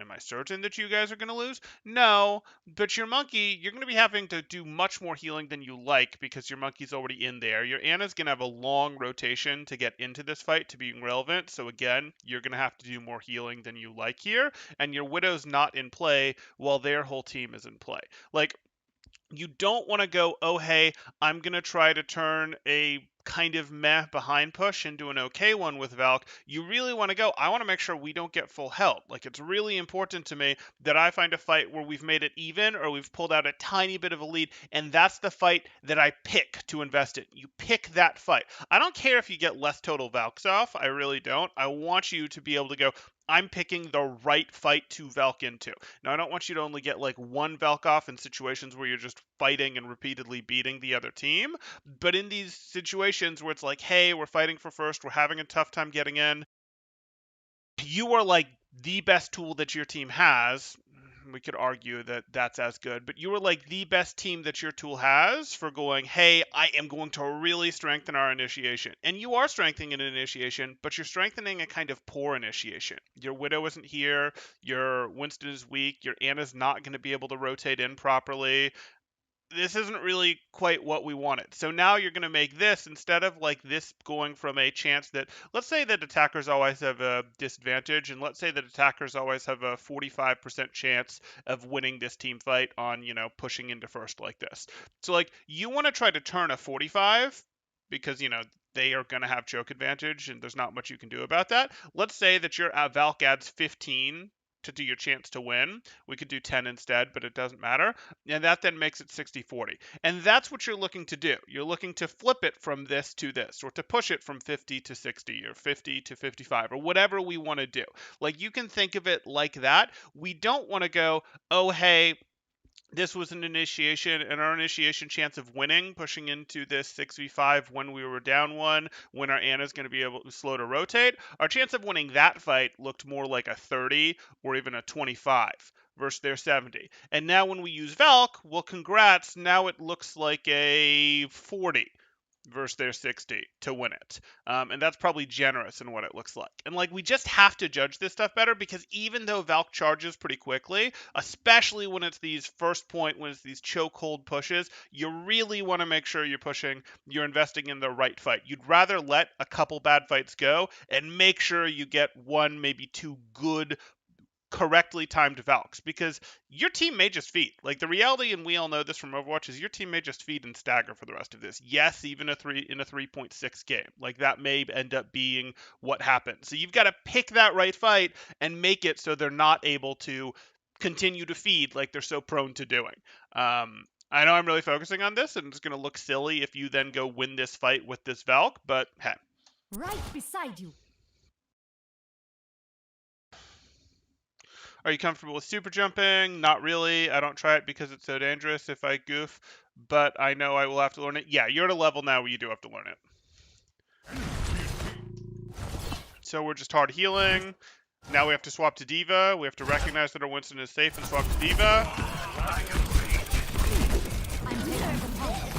A: Am I certain that you guys are going to lose? No, but your monkey, you're going to be having to do much more healing than you like because your monkey's already in there. Your Ana's going to have a long rotation to get into this fight to be relevant, so again, you're going to have to do more healing than you like here, and your Widow's not in play while their whole team is in play. Like, you don't want to go, oh, hey, I'm going to try to turn a kind of meh behind push into an okay one with Valk. You really want to go, I want to make sure we don't get full health. Like, it's really important to me that I find a fight where we've made it even or we've pulled out a tiny bit of a lead, and that's the fight that I pick to invest in. You pick that fight. I don't care if you get less total Valks off. I really don't. I want you to be able to go, I'm picking the right fight to Valk into. Now, I don't want you to only get like one Valk off in situations where you're just fighting and repeatedly beating the other team. But in these situations where it's like, hey, we're fighting for first, we're having a tough time getting in, you are like the best tool that your team has. we could argue that that's as good, but you were like the best team that your tool has for going, hey, I am going to really strengthen our initiation. And you are strengthening an initiation, but you're strengthening a kind of poor initiation. Your Widow isn't here, your Winston is weak, your Anna's not going to be able to rotate in properly. This isn't really quite what we wanted. So now you're going to make this, instead of like this going from a chance that, let's say that attackers always have a disadvantage, and let's say that attackers always have a 45% chance of winning this team fight on, pushing into first like this. So like you want to try to turn a 45 because, they are going to have choke advantage and there's not much you can do about that. Let's say that your Valk adds 15 to do your chance to win. We could do 10 instead, but it doesn't matter. And that then makes it 60-40. And that's what you're looking to do. You're looking to flip it from this to this, or to push it from 50 to 60, or 50 to 55, or whatever we want to do. Like, you can think of it like that. We don't want to go, oh, hey, this was an initiation, and our initiation chance of winning, pushing into this 6v5 when we were down one, when our Anna's going to be able to slow to rotate, our chance of winning that fight looked more like a 30 or even a 25 versus their 70. And now when we use Valk, well, congrats, now it looks like a 40 versus their 60 to win it. And that's probably generous in what it looks like. And like, we just have to judge this stuff better, because even though Valk charges pretty quickly, especially when it's these first point, when it's these chokehold pushes, you really want to make sure you're investing in the right fight. You'd rather let a couple bad fights go and make sure you get one, maybe two good correctly timed Valks, because your team may just feed. Like, the reality, and we all know this from Overwatch, is your team may just feed and stagger for the rest of this. Yes, even in a 3.6 game. Like, that may end up being what happens. So you've got to pick that right fight and make it so they're not able to continue to feed like they're so prone to doing. I know I'm really focusing on this, and it's going to look silly if you then go win this fight with this Valk, but hey.
E: Right beside you.
A: Are you comfortable with super jumping? Not really. I don't try it because it's so dangerous if I goof, but I know I will have to learn it. Yeah, you're at a level now where you do have to learn it. So we're just hard healing. Now we have to swap to D.Va. We have to recognize that our Winston is safe and swap to D.Va.
E: I'm bigger than that.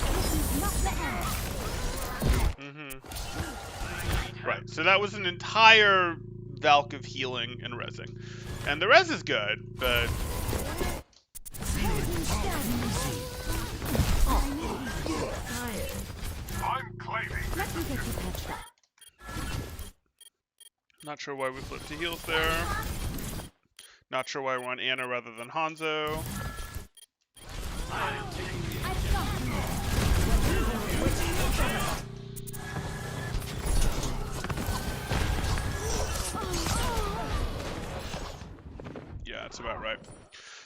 E: This is not the end.
A: Right, so that was an entire Valk of healing and rezzing. And the res is good, but
C: I'm claiming.
E: Let me get you patched up.
A: not sure why we flipped to heals there. Not sure why we're on Anna rather than Hanzo.
E: I've got you.
A: Yeah, that's about right.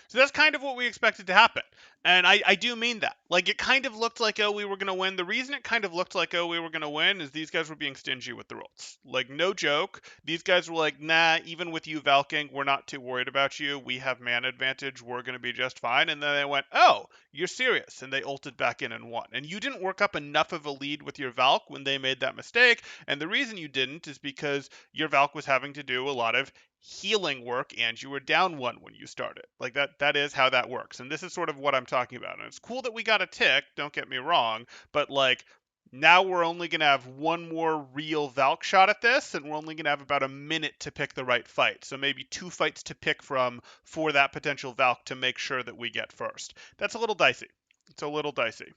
A: So that's kind of what we expected to happen. And I do mean that. Like, it kind of looked like, oh, we were going to win. The reason it kind of looked like, oh, we were going to win is these guys were being stingy with the rolls. Like, no joke. These guys were like, nah, even with you Valking, we're not too worried about you. We have mana advantage. We're going to be just fine. And then they went, oh, you're serious. And they ulted back in and won. And you didn't work up enough of a lead with your Valk when they made that mistake. And the reason you didn't is because your Valk was having to do a lot of healing work, and you were down one when you started. Like, that is how that works. And this is sort of what I'm talking about. And it's cool that we got a tick, don't get me wrong, but like, now we're only going to have one more real Valk shot at this, and we're only going to have about a minute to pick the right fight. So maybe 2 fights to pick from for that potential Valk to make sure that we get first. That's a little dicey. It's a little dicey.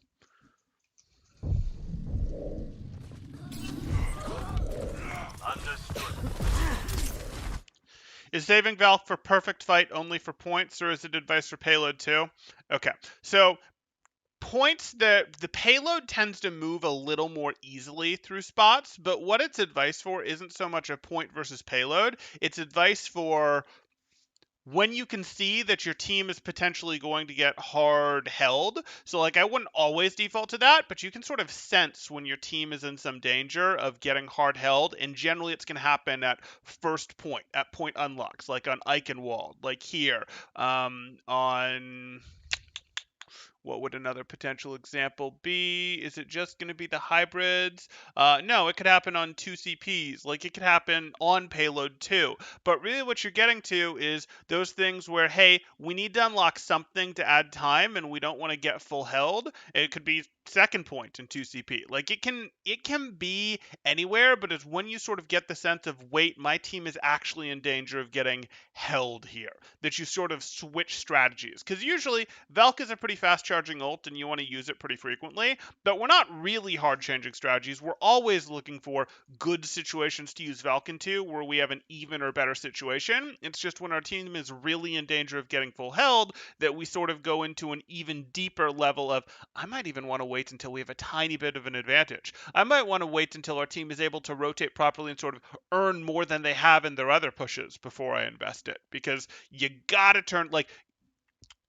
C: Understood.
A: Is saving Valk for perfect fight only for points, or is it advice for payload too? Okay, so points, the payload tends to move a little more easily through spots, but what it's advice for isn't so much a point versus payload. It's advice for when you can see that your team is potentially going to get hard held. So like, I wouldn't always default to that, but you can sort of sense when your team is in some danger of getting hard held, and generally it's going to happen at first point, at point unlocks, like on Eichenwald, like here, on What would another potential example be? Is it just going to be the hybrids? No, it could happen on 2CPs. Like, it could happen on payload too. But really what you're getting to is those things where, hey, we need to unlock something to add time and we don't want to get full held. It could be second point in 2CP. Like, it can be anywhere, but it's when you sort of get the sense of, wait, my team is actually in danger of getting held here, that you sort of switch strategies. Because usually Valk is a pretty fast charging ult and you want to use it pretty frequently, but we're not really hard changing strategies. We're always looking for good situations to use Valk into where we have an even or better situation. It's just when our team is really in danger of getting full held that we sort of go into an even deeper level of, I might even want to wait until we have a tiny bit of an advantage. I might want to wait until our team is able to rotate properly and sort of earn more than they have in their other pushes before I invest it. Because you gotta turn, like,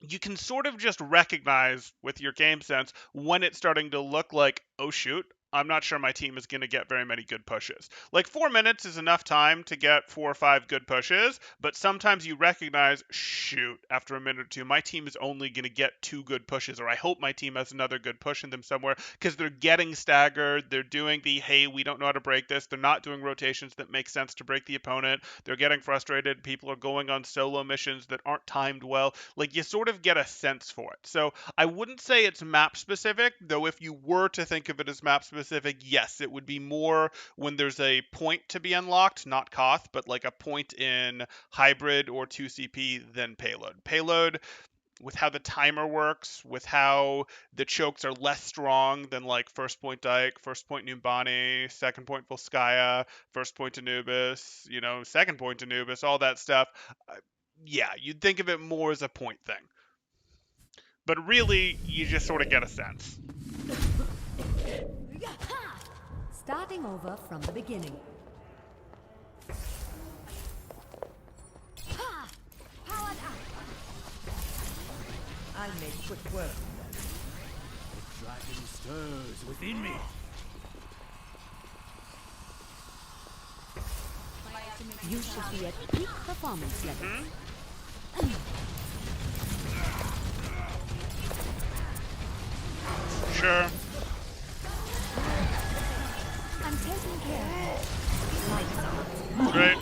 A: you can sort of just recognize with your game sense when it's starting to look like, oh shoot, I'm not sure my team is going to get very many good pushes. Like 4 minutes is enough time to get 4 or 5 good pushes, but sometimes you recognize, shoot, after a minute or two, my team is only going to get 2 good pushes, or I hope my team has another good push in them somewhere, because they're getting staggered, they're doing the, hey, we don't know how to break this, they're not doing rotations that make sense to break the opponent, they're getting frustrated, people are going on solo missions that aren't timed well. Like, you sort of get a sense for it. So I wouldn't say it's map specific, though if you were to think of it as map specific, yes, it would be more when there's a point to be unlocked, not Koth, but like a point in hybrid or 2CP than payload. Payload, with how the timer works, with how the chokes are less strong than like first point Dyke, first point Numbani, second point Volskaya, first point Anubis, second point Anubis, all that stuff. Yeah, you'd think of it more as a point thing. But really, you just sort of get a sense.
B: Starting over from the beginning. Powered up.
D: I make quick work.
F: The dragon stirs within me.
B: You should be at peak performance level.
A: Sure.
B: I'm taking care of lights.
A: Great.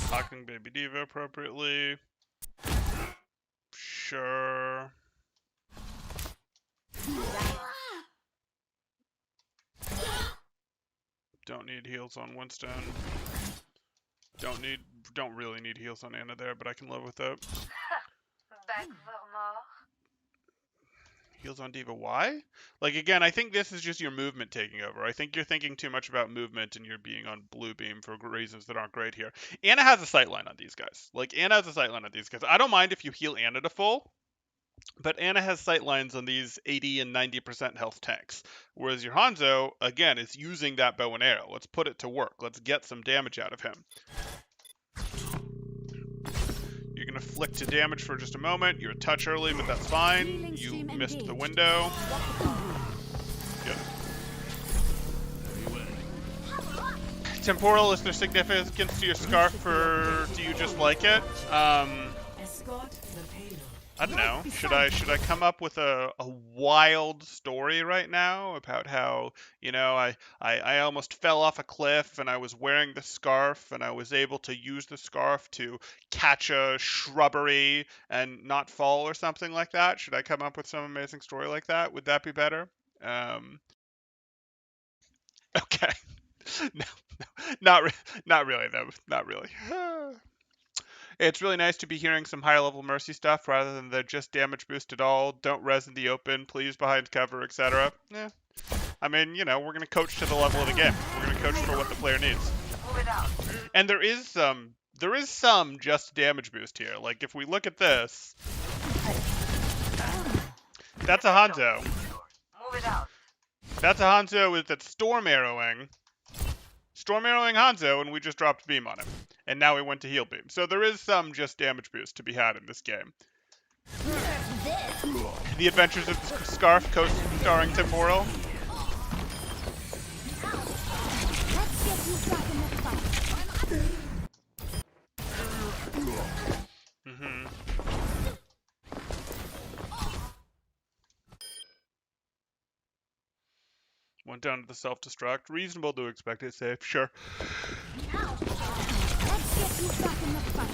A: Talking Baby Diva appropriately. Sure. Don't need heals on Winston. Don't really need heals on Anna there, but I can live with it.
E: Back for more.
A: Heals on Diva, why? Like, again, I think this is just your movement taking over. I think you're thinking too much about movement and you're being on blue beam for reasons that aren't great here. Anna has a sightline on these guys. Like, Anna has a sightline on these guys. I don't mind if you heal Anna to full, but Anna has sightlines on these 80 and 90% health tanks. Whereas your Hanzo, again, is using that bow and arrow. Let's put it to work. Let's get some damage out of him. You're going to flick to damage for just a moment. You're a touch early, but that's fine. You missed the window. Good. Temporal, is there significance to your scarf, or do you just like it?
D: Escort the payload.
A: I don't know. Should I come up with a wild story right now about how, I almost fell off a cliff and I was wearing the scarf and I was able to use the scarf to catch a shrubbery and not fall or something like that? Should I come up with some amazing story like that? Would that be better? Okay. No, not really though. Not really. It's really nice to be hearing some higher level Mercy stuff rather than the just damage boost at all, don't res in the open, please behind cover, etc. Yeah. I mean, we're going to coach to the level of the game. We're going to coach for what the player needs. And there is some just damage boost here. Like, if we look at this, that's a Hanzo. That's a Hanzo that's storm arrowing Hanzo, and we just dropped beam on him. and now we went to heal beam. So there is some just damage boost to be had in this game. The Adventures of the Scarf, co-starring Temporal.
E: Let's get you back in the fight.
A: Mm-hmm. Went down to the self-destruct. Reasonable to expect it safe, sure.
E: Let's get you back in the fight.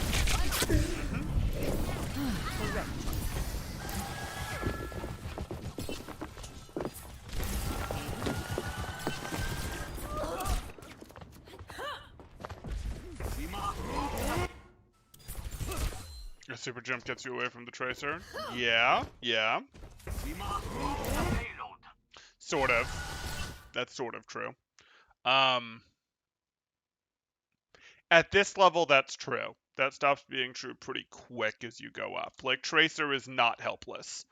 A: A super jump gets you away from the Tracer. Yeah, yeah. Sort of. That's sort of true. At this level, that's true. That stops being true pretty quick as you go up. Like, Tracer is not helpless.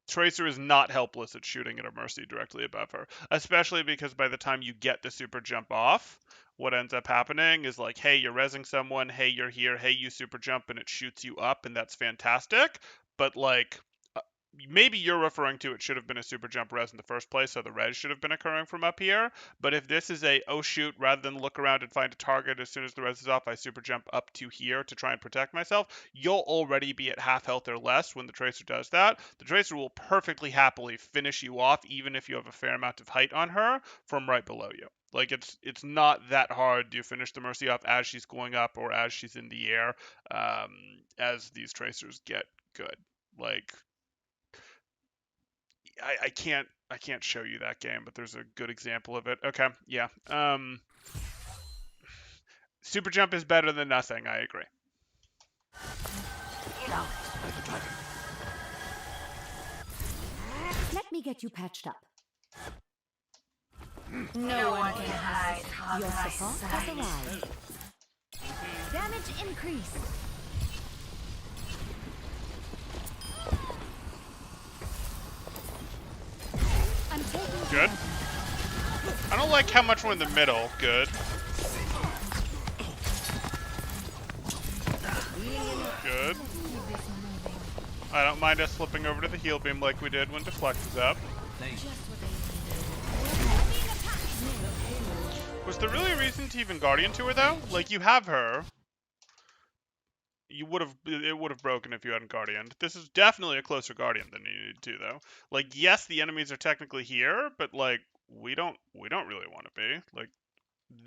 A: Tracer is not helpless at shooting at a Mercy directly above her, especially because by the time you get the super jump off, what ends up happening is like, hey, you're rezzing someone, hey, you're here, hey, you super jump, and it shoots you up, and that's fantastic. But like, maybe you're referring to it should have been a super jump res in the first place, so the res should have been occurring from up here. But if this is a, oh shoot, rather than look around and find a target as soon as the res is off, I super jump up to here to try and protect myself, you'll already be at half health or less when the Tracer does that. The Tracer will perfectly happily finish you off, even if you have a fair amount of height on her, from right below you. Like, it's not that hard to finish the Mercy off as she's going up or as she's in the air, as these Tracers get good. Like, I can't show you that game, but there's a good example of it. Okay, yeah. Super jump is better than nothing. I agree.
E: Let me get you patched up.
B: No one can hide
E: Your
B: from my
E: support
B: sight.
E: has arrived. Damage increase. I'm taking
A: Good. I don't like how much we're in the middle. Good. Good. I don't mind us flipping over to the heal beam like we did when Deflect was up. Was there really a reason to even Guardian to her though? Like, you have her. It would have broken if you hadn't Guardianed. This is definitely a closer Guardian than you needed to though. Like, yes, the enemies are technically here, but like we don't really want to be. Like,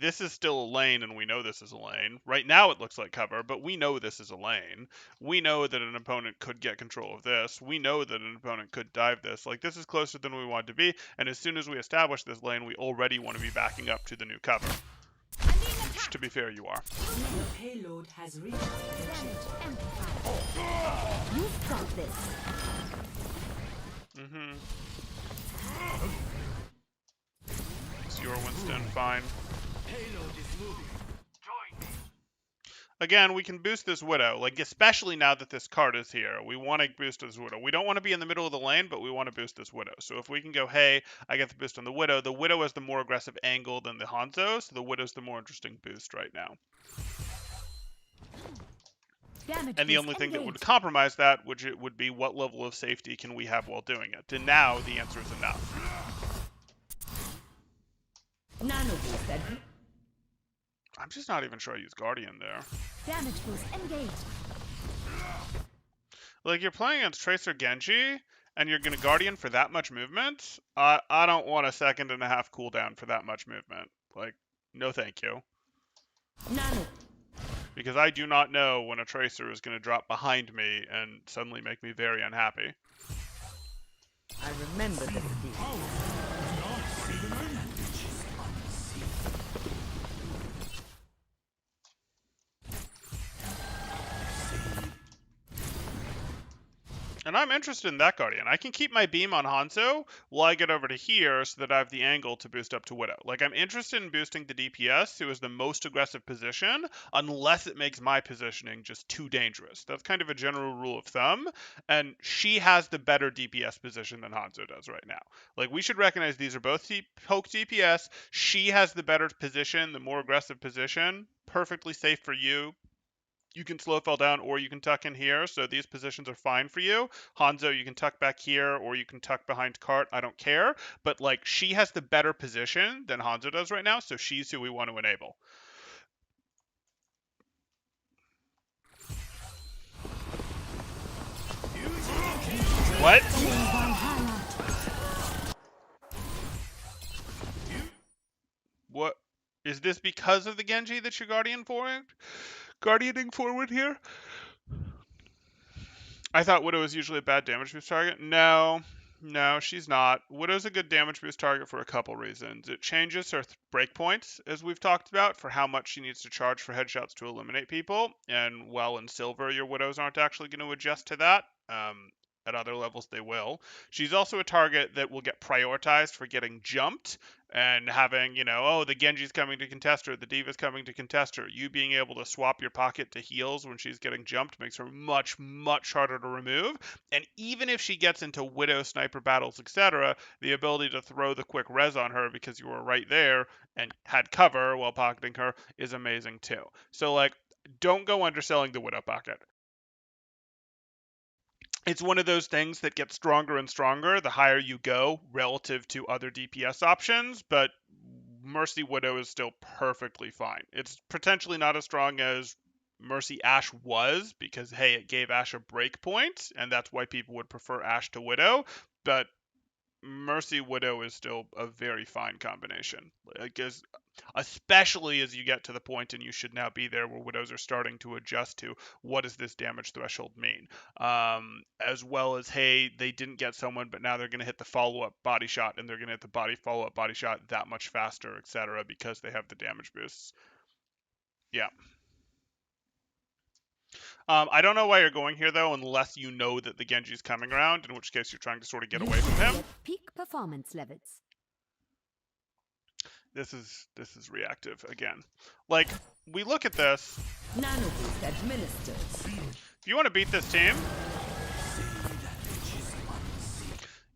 A: this is still a lane, and we know this is a lane. Right now it looks like cover, but we know this is a lane. We know that an opponent could get control of this. We know that an opponent could dive this. Like, this is closer than we want to be, and as soon as we establish this lane, we already want to be backing up to the new cover. Which, to be fair, you are.
D: The payload has reached the chip.
E: You've got this.
A: Is your Winston fine?
F: Payload is moving.
C: Join me.
A: Again, we can boost this Widow, like, especially now that this card is here. We want to boost this Widow. We don't want to be in the middle of the lane, but we want to boost this Widow. So if we can go, hey, I get the boost on the Widow has the more aggressive angle than the Hanzo, so the Widow's the more interesting boost right now.
E: Damage
A: And the
E: boost
A: only thing that would
E: engaged.
A: compromise that would be what level of safety can we have while doing it. And now the answer is enough.
D: Nano boost at
A: I'm just not even sure I use Guardian there.
E: Damage boost engaged.
A: Like, you're playing against Tracer Genji, and you're going to Guardian for that much movement? I don't want a 1.5 seconds cooldown for that much movement. Like, no thank you.
D: nano.
A: Because I do not know when a Tracer is going to drop behind me and suddenly make me very unhappy.
D: I remember the speed.
A: And I'm interested in that Guardian. I can keep my beam on Hanzo while I get over to here so that I have the angle to boost up to Widow. Like, I'm interested in boosting the DPS, who is the most aggressive position, unless it makes my positioning just too dangerous. That's kind of a general rule of thumb, and she has the better DPS position than Hanzo does right now. Like, we should recognize these are both poke DPS. She has the better position, the more aggressive position. Perfectly safe for you. You can slow fell down or you can tuck in here, so these positions are fine for you. Hanzo, you can tuck back here or you can tuck behind Cart, I don't care. But like, she has the better position than Hanzo does right now, so she's who we want to enable. What? What? Is this because of the Genji that you're guardianing forward here? I thought Widow was usually a bad damage boost target. No, she's not. Widow's a good damage boost target for a couple reasons. It changes her breakpoints, as we've talked about, for how much she needs to charge for headshots to eliminate people. And while in Silver, your Widows aren't actually going to adjust to that. At other levels, they will. She's also a target that will get prioritized for getting jumped and having, oh, the Genji's coming to contest her, the D.Va's coming to contest her. You being able to swap your pocket to heals when she's getting jumped makes her much, much harder to remove. And even if she gets into Widow, sniper battles, etc., the ability to throw the quick res on her because you were right there and had cover while pocketing her is amazing too. So, like, don't go underselling the Widow pocket. It's one of those things that gets stronger and stronger the higher you go relative to other DPS options, but Mercy Widow is still perfectly fine. It's potentially not as strong as Mercy Ashe was because, hey, it gave Ashe a break point, and that's why people would prefer Ashe to Widow, but Mercy Widow is still a very fine combination. Especially as you get to the point, and you should now be there, where Widows are starting to adjust to what does this damage threshold mean, as well as, hey, they didn't get someone, but now they're going to hit the follow-up body shot, and they're going to hit the follow-up body shot that much faster, etc., because they have the damage boosts. Yeah. I don't know why you're going here, though, unless you know that the Genji's coming around, in which case you're trying to sort of get away from him.
E: Peak performance levels.
A: This is reactive again. Like, we look at this.
D: Nano boost administered.
A: If you want to beat this team,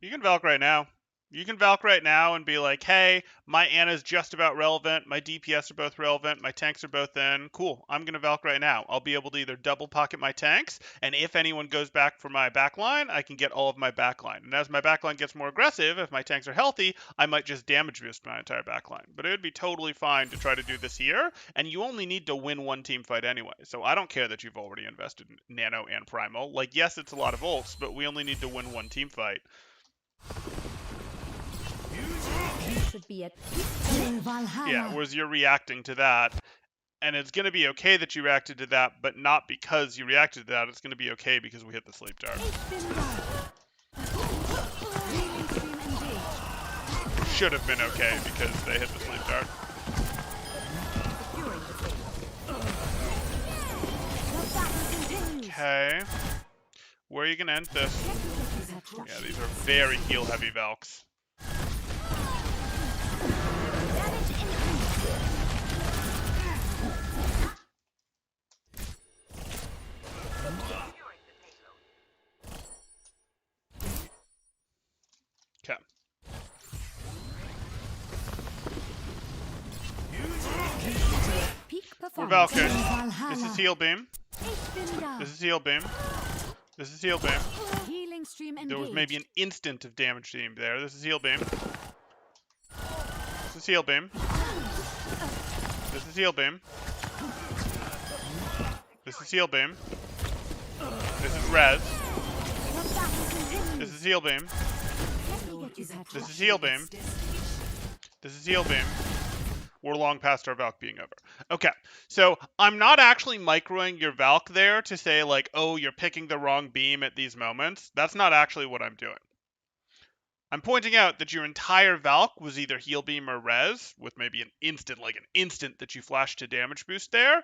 A: you can Valk right now. You can Valk right now and be like, hey, my Ana's just about relevant, my DPS are both relevant, my tanks are both in. Cool, I'm going to Valk right now. I'll be able to either double pocket my tanks, and if anyone goes back for my backline, I can get all of my backline. And as my backline gets more aggressive, if my tanks are healthy, I might just damage boost my entire backline. But it would be totally fine to try to do this here, and you only need to win one team fight anyway. So I don't care that you've already invested in Nano and Primal. Like, yes, it's a lot of ults, but we only need to win one team fight.
E: Should be at Valhalla.
A: Yeah, whereas you're reacting to that, and it's going to be okay that you reacted to that, but not because you reacted to that. It's going to be okay because we hit the sleep dart. Should have been okay because they hit the sleep dart. Okay. Where are you going to end this? Yeah, these are very heal-heavy Valks. Okay.
E: Peak
A: We're
E: performance.
A: Valkyrie. This is heal beam. This is heal beam. This is heal beam.
E: Healing stream engaged.
A: There was maybe an instant of damage to him there. This is heal beam. This is heal beam. This is heal beam. This is heal beam. This is res. This is heal beam. This is heal beam. This is heal beam. We're long past our Valk being over. Okay, so I'm not actually microing your Valk there to say, like, oh, you're picking the wrong beam at these moments. That's not actually what I'm doing. I'm pointing out that your entire Valk was either heal beam or res, with maybe an instant that you flashed to damage boost there.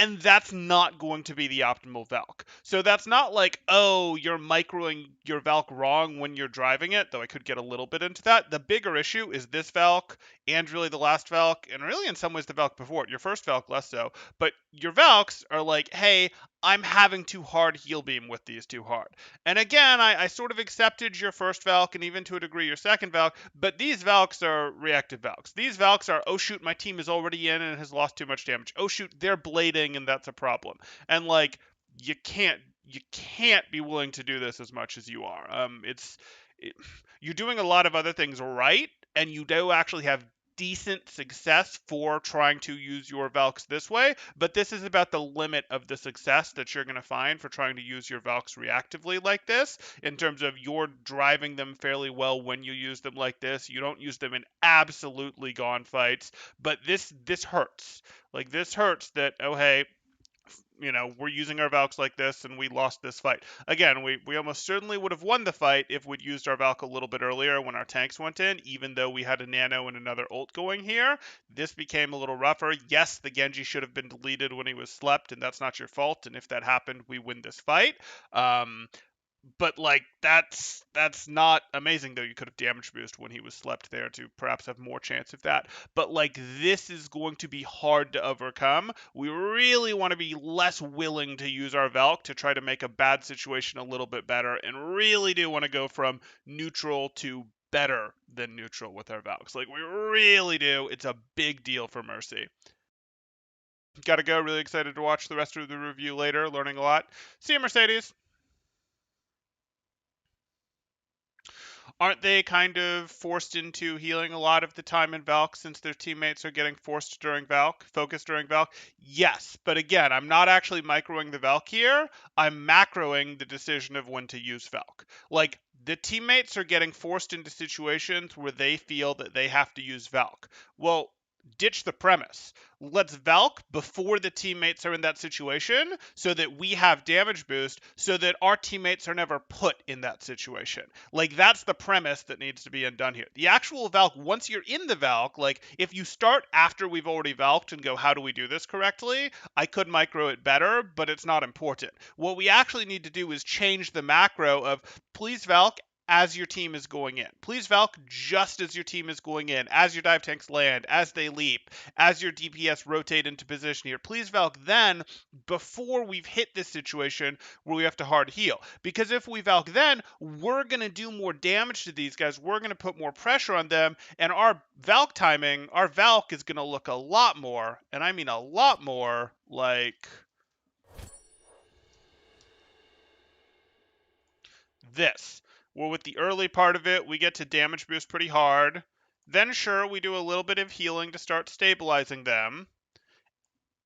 A: And that's not going to be the optimal Valk. So that's not like, oh, you're microing your Valk wrong when you're driving it, though I could get a little bit into that. The bigger issue is this Valk, and really the last Valk, and really in some ways the Valk before it. Your first Valk less so. But your Valks are like, hey, I'm having too hard heal beam with these too hard. And again, I sort of accepted your first Valk and even to a degree your second Valk, but these Valks are reactive Valks. These Valks are, oh shoot, my team is already in and has lost too much damage. Oh shoot, they're blading and that's a problem. And like, you can't be willing to do this as much as you are. You're doing a lot of other things right, and you do actually have decent success for trying to use your Valks this way, but this is about the limit of the success that you're going to find for trying to use your Valks reactively like this, in terms of you're driving them fairly well when you use them like this. You don't use them in absolutely gone fights, but this hurts. Like, this hurts that, oh hey, we're using our Valks like this and we lost this fight. Again, we almost certainly would have won the fight if we'd used our Valk a little bit earlier when our tanks went in, even though we had a Nano and another ult going here. This became a little rougher. Yes, the Genji should have been deleted when he was slept, and that's not your fault, and if that happened, we win this fight. But like, that's not amazing, though. You could have damage boost when he was slept there to perhaps have more chance of that. But like, this is going to be hard to overcome. We really want to be less willing to use our Valk to try to make a bad situation a little bit better, and really do want to go from neutral to better than neutral with our Valks. Like, we really do. It's a big deal for Mercy. Gotta go. Really excited to watch the rest of the review later. Learning a lot. See you, Mercedes. Aren't they kind of forced into healing a lot of the time in Valk since their teammates are getting forced during Valk, focused during Valk? Yes, but again, I'm not actually microing the Valk here. I'm macroing the decision of when to use Valk. Like, the teammates are getting forced into situations where they feel that they have to use Valk. Well, ditch the premise. Let's Valk before the teammates are in that situation so that we have damage boost so that our teammates are never put in that situation. Like, that's the premise that needs to be undone here. The actual Valk, once you're in the Valk, like, if you start after we've already Valked and go, how do we do this correctly? I could micro it better, but it's not important. What we actually need to do is change the macro of, please Valk as your team is going in. Please Valk just as your team is going in, as your dive tanks land, as they leap, as your DPS rotate into position here. Please Valk then before we've hit this situation where we have to hard heal. Because if we Valk then, we're going to do more damage to these guys. We're going to put more pressure on them, and our Valk timing, our Valk is going to look a lot more, and I mean a lot more, like this. Well, with the early part of it, we get to damage boost pretty hard. Then, sure, we do a little bit of healing to start stabilizing them.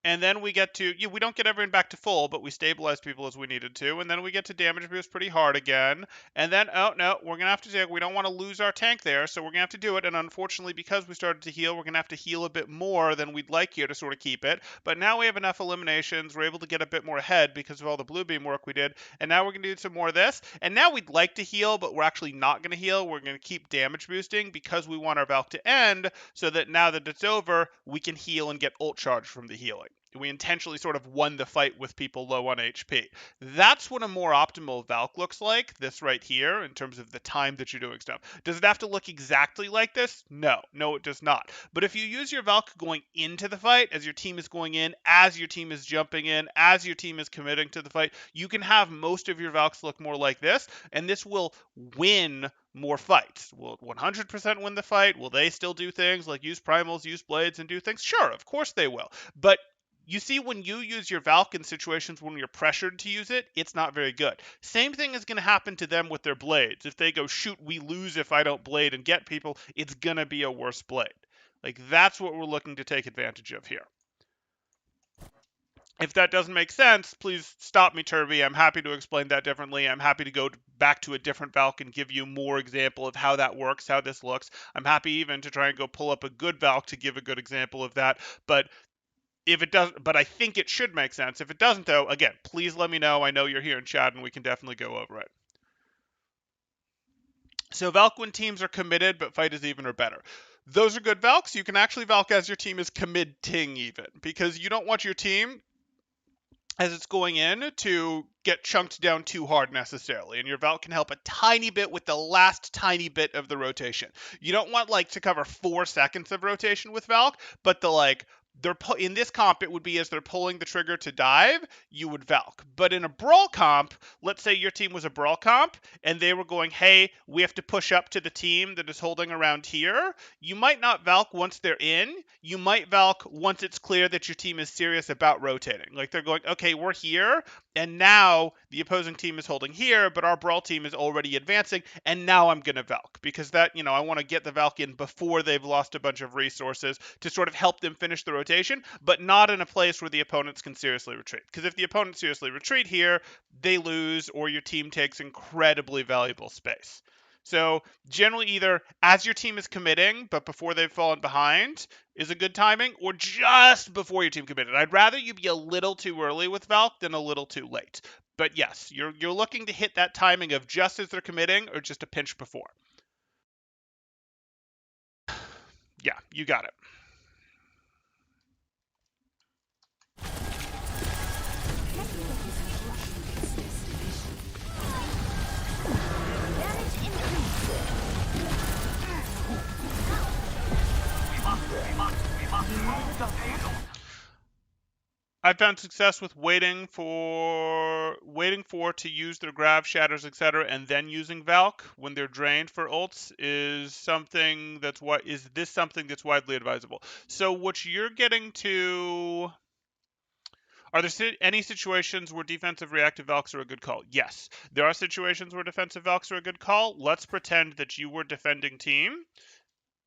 A: And then we get to, we don't get everyone back to full, but we stabilize people as we needed to. And then we get to damage boost pretty hard again. And then, oh, no, we're going to have to take, we don't want to lose our tank there, so we're going to have to do it. And unfortunately, because we started to heal, we're going to have to heal a bit more than we'd like here to sort of keep it. But now we have enough eliminations. We're able to get a bit more ahead because of all the blue beam work we did. And now we're going to do some more of this. And now we'd like to heal, but we're actually not going to heal. We're going to keep damage boosting because we want our Valk to end so that now that it's over, we can heal and get ult charge from the healing. We intentionally sort of won the fight with people low on HP. That's what a more optimal Valk looks like, this right here, in terms of the time that you're doing stuff. Does it have to look exactly like this? No, it does not. But if you use your Valk going into the fight, as your team is going in, as your team is jumping in, as your team is committing to the fight, you can have most of your Valks look more like this, and this will win more fights. Will 100% win the fight? Will they still do things like use primals, use blades, and do things? Sure, of course they will. But you see, when you use your Valk in situations when you're pressured to use it, it's not very good. Same thing is going to happen to them with their blades. If they go, shoot, we lose if I don't blade and get people, it's going to be a worse blade. Like, that's what we're looking to take advantage of here. If that doesn't make sense, please stop me, Turvy. I'm happy to explain that differently. I'm happy to go back to a different Valk and give you more example of how that works, how this looks. I'm happy even to try and go pull up a good Valk to give a good example of that. But if it doesn't, but I think it should make sense. If it doesn't, though, again, please let me know. I know you're here in chat, and we can definitely go over it. So Valk when teams are committed, but fight is even or better. Those are good Valks. You can actually Valk as your team is committing even, because you don't want your team as it's going in to get chunked down too hard necessarily, and your Valk can help a tiny bit with the last tiny bit of the rotation. You don't want like to cover 4 seconds of rotation with Valk, but the like in this comp it would be as they're pulling the trigger to dive, you would Valk. But in a brawl comp, let's say your team was a brawl comp and they were going, hey, we have to push up to the team that is holding around here. You might not Valk once they're in. You might Valk once it's clear that your team is serious about rotating. Like they're going, okay, we're here, and now the opposing team is holding here, but our brawl team is already advancing, and now I'm going to Valk because that, I want to get the Valk in before they've lost a bunch of resources to sort of help them finish the rotation, but not in a place where the opponents can seriously retreat. Because if the opponents seriously retreat here, they lose or your team takes incredibly valuable space. So generally either as your team is committing, but before they've fallen behind is a good timing, or just before your team committed. I'd rather you be a little too early with Valk than a little too late. But yes, you're looking to hit that timing of just as they're committing or just a pinch before. Yeah, you got it. I've found success with waiting for to use their grav, shatters, etc., and then using Valk when they're drained for ults is something that's something that's widely advisable. So what you're getting to, are there any situations where defensive reactive Valks are a good call? Yes, there are situations where defensive Valks are a good call. Let's pretend that you were defending team.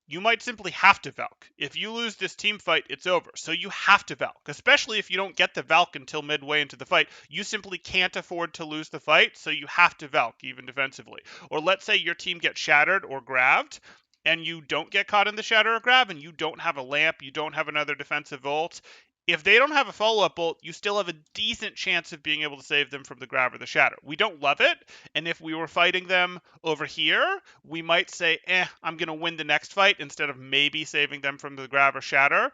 A: You might simply have to Valk. If you lose this team fight, it's over. So you have to Valk, especially if you don't get the Valk until midway into the fight. You simply can't afford to lose the fight, so you have to Valk, even defensively. Or let's say your team gets shattered or grabbed, and you don't get caught in the shatter or grab, and you don't have a lamp, you don't have another defensive ult. If they don't have a follow-up ult, you still have a decent chance of being able to save them from the grab or the shatter. We don't love it, and if we were fighting them over here, we might say, I'm going to win the next fight instead of maybe saving them from the grab or shatter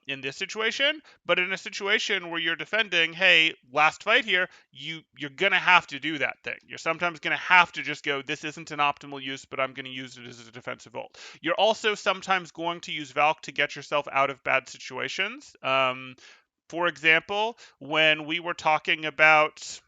A: in this situation. But in a situation where you're defending, hey, last fight here, you're going to have to do that thing. You're sometimes going to have to just go, this isn't an optimal use, but I'm going to use it as a defensive ult. You're also sometimes going to use Valk to get yourself out of bad situations. For example, when we were talking about,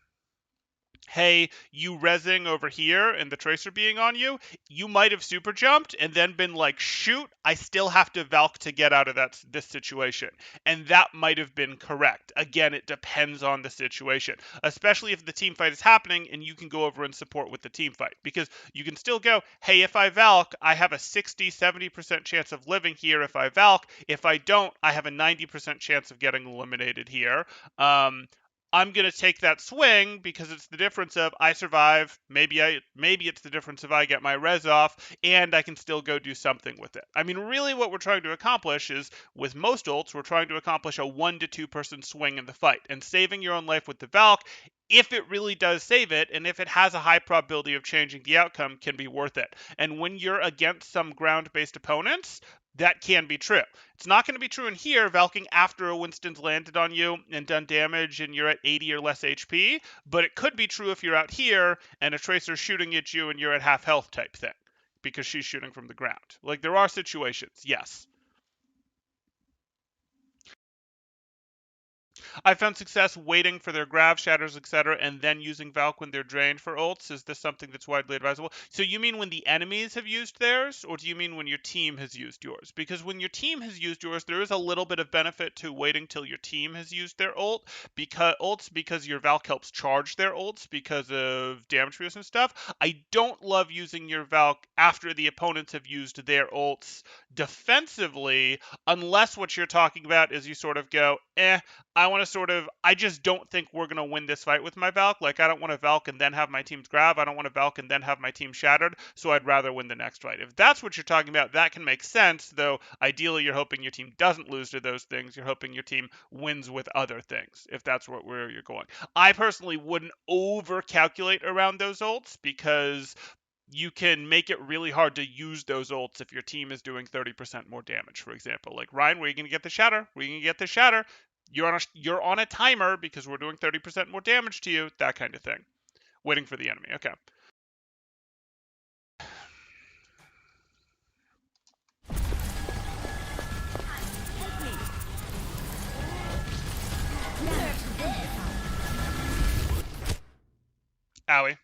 A: hey, you rezzing over here and the tracer being on you, you might have super jumped and then been like, shoot, I still have to Valk to get out of this situation. And that might have been correct. Again, it depends on the situation, especially if the team fight is happening and you can go over and support with the team fight, because you can still go, hey, if I Valk, I have a 60-70% chance of living here if I Valk. If I don't, I have a 90% chance of getting eliminated here. I'm going to take that swing because it's the difference of I survive, maybe it's the difference of I get my res off, and I can still go do something with it. I mean, really what we're trying to accomplish is, with most ults, we're trying to accomplish a 1 to 2 person swing in the fight, and saving your own life with the Valk, if it really does save it, and if it has a high probability of changing the outcome, can be worth it. And when you're against some ground-based opponents, that can be true. It's not going to be true in here, Valking after a Winston's landed on you and done damage and you're at 80 or less HP, but it could be true if you're out here and a Tracer's shooting at you and you're at half health type thing, because she's shooting from the ground. Like, there are situations, yes. I found success waiting for their grav, shatters, etc., and then using Valk when they're drained for ults. Is this something that's widely advisable? So you mean when the enemies have used theirs, or do you mean when your team has used yours? Because when your team has used yours, there is a little bit of benefit to waiting till your team has used their because your Valk helps charge their ults because of damage reduce and stuff. I don't love using your Valk after the opponents have used their ults defensively, unless what you're talking about is you sort of go, I just don't think we're going to win this fight with my Valk. Like, I don't want to Valk and then have my team's grab. I don't want to Valk and then have my team shattered. So I'd rather win the next fight. If that's what you're talking about, that can make sense. Though, ideally, you're hoping your team doesn't lose to those things. You're hoping your team wins with other things, if that's where you're going. I personally wouldn't over-calculate around those ults, because you can make it really hard to use those ults if your team is doing 30% more damage, for example. Like, Ryan, where are you going to get the shatter? Where are you going to get the shatter? You're on a timer because we're doing 30% more damage to you. That kind of thing. Waiting for the enemy. Okay. Owie.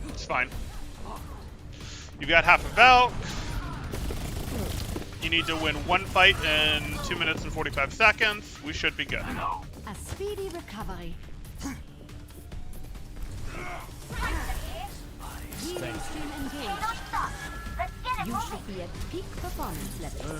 A: It's fine. You've got half a belt. You need to win one fight in 2 minutes and 45 seconds. We should be good.
E: A speedy recovery. Healing stream engaged. You should be at peak performance level.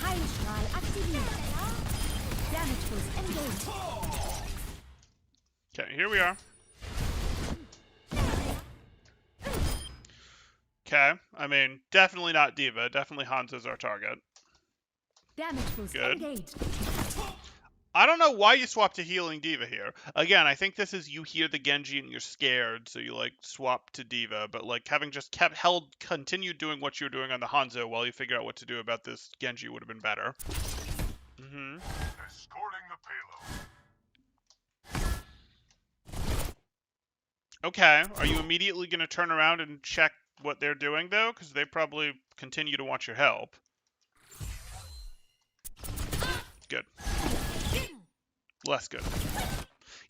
E: Heilstrahl aktiviert. Damage boost engaged.
A: Okay, here we are. Okay, I mean, definitely not Diva. Definitely Hanzo's our target.
E: Damage boost
A: Good.
E: engaged.
A: I don't know why you swapped to healing Diva here. Again, I think this is you hear the Genji and you're scared, so you like swap to Diva. But like having just continued doing what you're doing on the Hanzo while you figure out what to do about this Genji would have been better. Mm-hmm.
C: Escorting the payload.
A: Okay, are you immediately going to turn around and check what they're doing though? Because they probably continue to want your help. Good. Less good.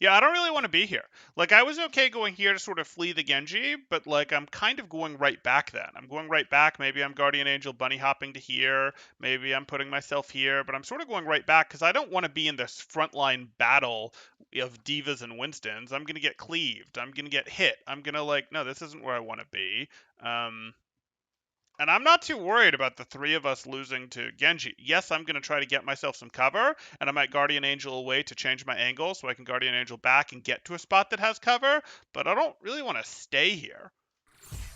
A: Yeah, I don't really want to be here. Like, I was okay going here to sort of flee the Genji, but, like, I'm kind of going right back then. I'm going right back. Maybe I'm Guardian Angel bunny hopping to here. Maybe I'm putting myself here, but I'm sort of going right back because I don't want to be in this frontline battle of Divas and Winstons. I'm going to get cleaved. I'm going to get hit. I'm going to, like, no, this isn't where I want to be. And I'm not too worried about the three of us losing to Genji. Yes, I'm going to try to get myself some cover, and I might Guardian Angel away to change my angle so I can Guardian Angel back and get to a spot that has cover, but I don't really want to stay here.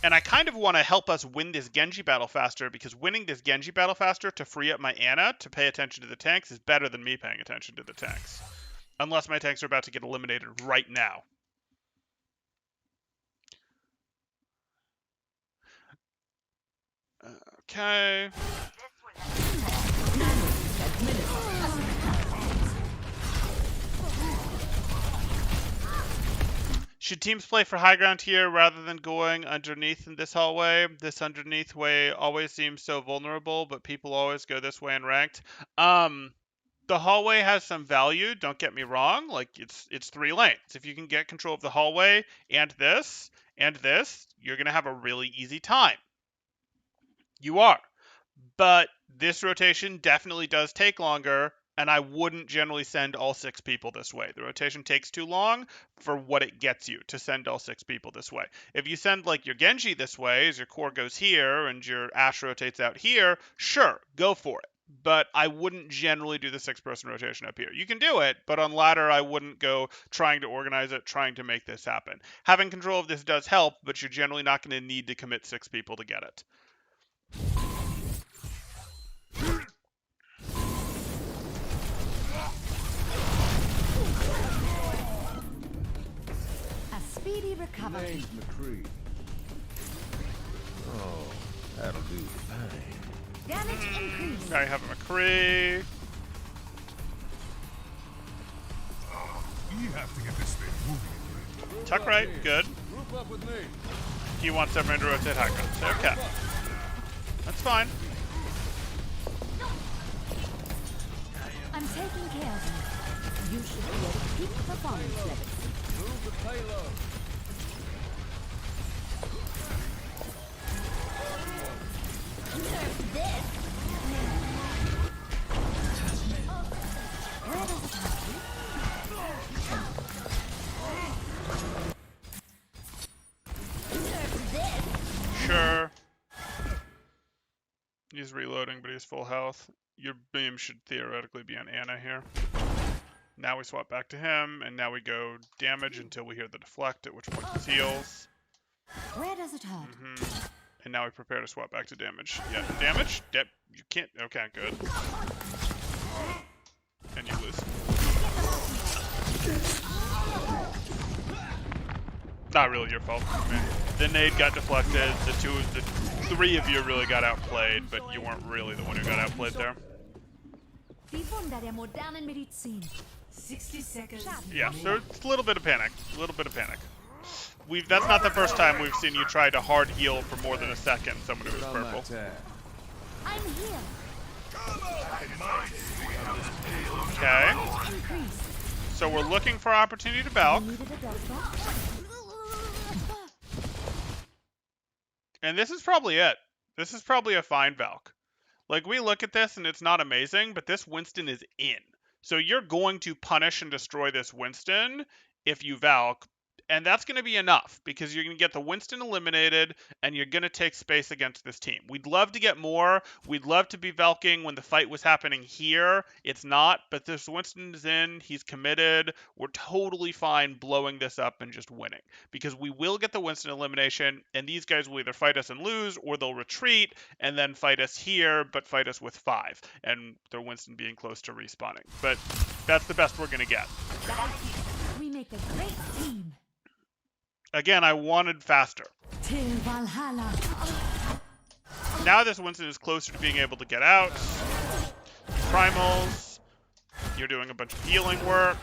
A: And I kind of want to help us win this Genji battle faster, because winning this Genji battle faster to free up my Ana to pay attention to the tanks is better than me paying attention to the tanks. Unless my tanks are about to get eliminated right now. Okay. Should teams play for high ground here rather than going underneath in this hallway? This underneath way always seems so vulnerable, but people always go this way in ranked. The hallway has some value, don't get me wrong. Like, it's 3 lanes. If you can get control of the hallway and this, you're going to have a really easy time. You are. But this rotation definitely does take longer, and I wouldn't generally send all 6 people this way. The rotation takes too long for what it gets you to send all 6 people this way. If you send like your Genji this way, as your core goes here and your Ashe rotates out here, sure, go for it. But I wouldn't generally do the 6-person rotation up here. You can do it, but on ladder, I wouldn't go trying to organize it, trying to make this happen. Having control of this does help, but you're generally not going to need to commit 6 people to get it.
E: Speedy recovery.
F: Name's McCree.
C: Oh, that'll do.
E: Damage increase.
A: I have a McCree.
C: We have to get this thing moving again.
A: Tuck right, good.
F: Group up with me.
A: He wants everyone to rotate high ground. So, okay. That's fine.
E: I'm taking care of you. You should be at peak performance level.
F: Move the payload.
E: Where does it help you?
A: Sure. He's reloading, but he's full health. Your beam should theoretically be on Ana here. Now we swap back to him, and now we go damage until we hear the deflect, at which point he heals.
E: Where does it hurt?
A: And now we prepare to swap back to damage. Yeah, damage? Yep, you can't. Okay, good. And you lose. Not really your fault. I mean, the nade got deflected. The three of you really got outplayed, but you weren't really the one who got outplayed there.
E: Vi wundar er modernen medicin.
D: 60 seconds.
A: Yeah, so it's a little bit of panic. A little bit of panic. That's not the first time we've seen you try to hard heal for more than a second someone who's
F: Put on my
A: purple.
F: tag.
E: I'm here.
A: Okay.
E: Increase.
A: So we're looking for opportunity to Valk.
E: Needed a doctor.
A: And this is probably it. This is probably a fine Valk. Like, we look at this and it's not amazing, but this Winston is in. So you're going to punish and destroy this Winston if you Valk. And that's going to be enough because you're going to get the Winston eliminated and you're going to take space against this team. We'd love to get more. We'd love to be Valking when the fight was happening here. It's not, but this Winston is in. He's committed. We're totally fine blowing this up and just winning because we will get the Winston elimination and these guys will either fight us and lose or they'll retreat and then fight us here, but fight us with 5 and their Winston being close to respawning. But that's the best we're going to get.
E: We make a great team.
A: Again, I wanted faster.
E: Till Valhalla.
A: Now this Winston is closer to being able to get out. Primals. You're doing a bunch of healing work.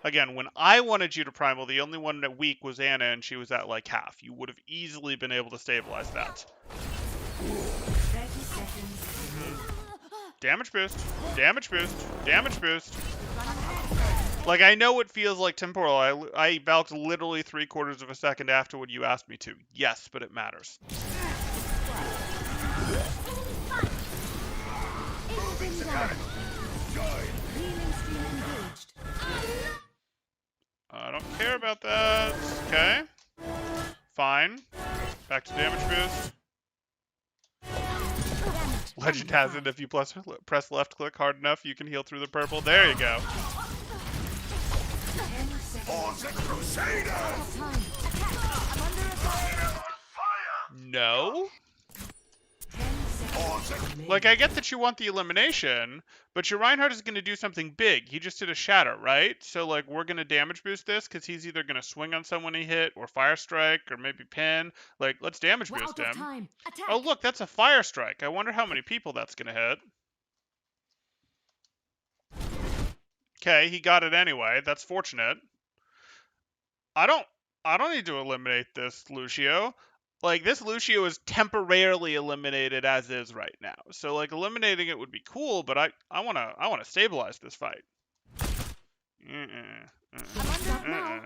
A: Again, when I wanted you to primal, the only one that weak was Anna, and she was at like half. You would have easily been able to stabilize that.
D: 30 seconds.
A: Damage boost. Damage boost. Damage boost. Like, I know it feels like temporal. I Valked literally 3/4 of a second after what you asked me to. Yes, but it matters.
E: Engine down. Healing stream engaged.
A: I don't care about that. Okay. Fine. Back to damage boost.
E: Damage.
A: Legend has it, if you press left click hard enough, you can heal through the purple. There you go.
D: 10 seconds.
E: Time. Attack. I'm under attack.
A: No?
D: 10 seconds.
A: Like, I get that you want the elimination, but your Reinhardt is going to do something big. He just did a shatter, right? So, like, we're going to damage boost this because he's either going to swing on someone he hit or fire strike or maybe pin. Like, let's damage
E: We're
A: boost
E: out of
A: him.
E: time. Attack.
A: Oh, look, that's a fire strike. I wonder how many people that's going to hit. Okay, he got it anyway. That's fortunate. I don't need to eliminate this Lucio. Like, this Lucio is temporarily eliminated as is right now. So, like, eliminating it would be cool, but I wanna stabilize this fight.
E: Stop now.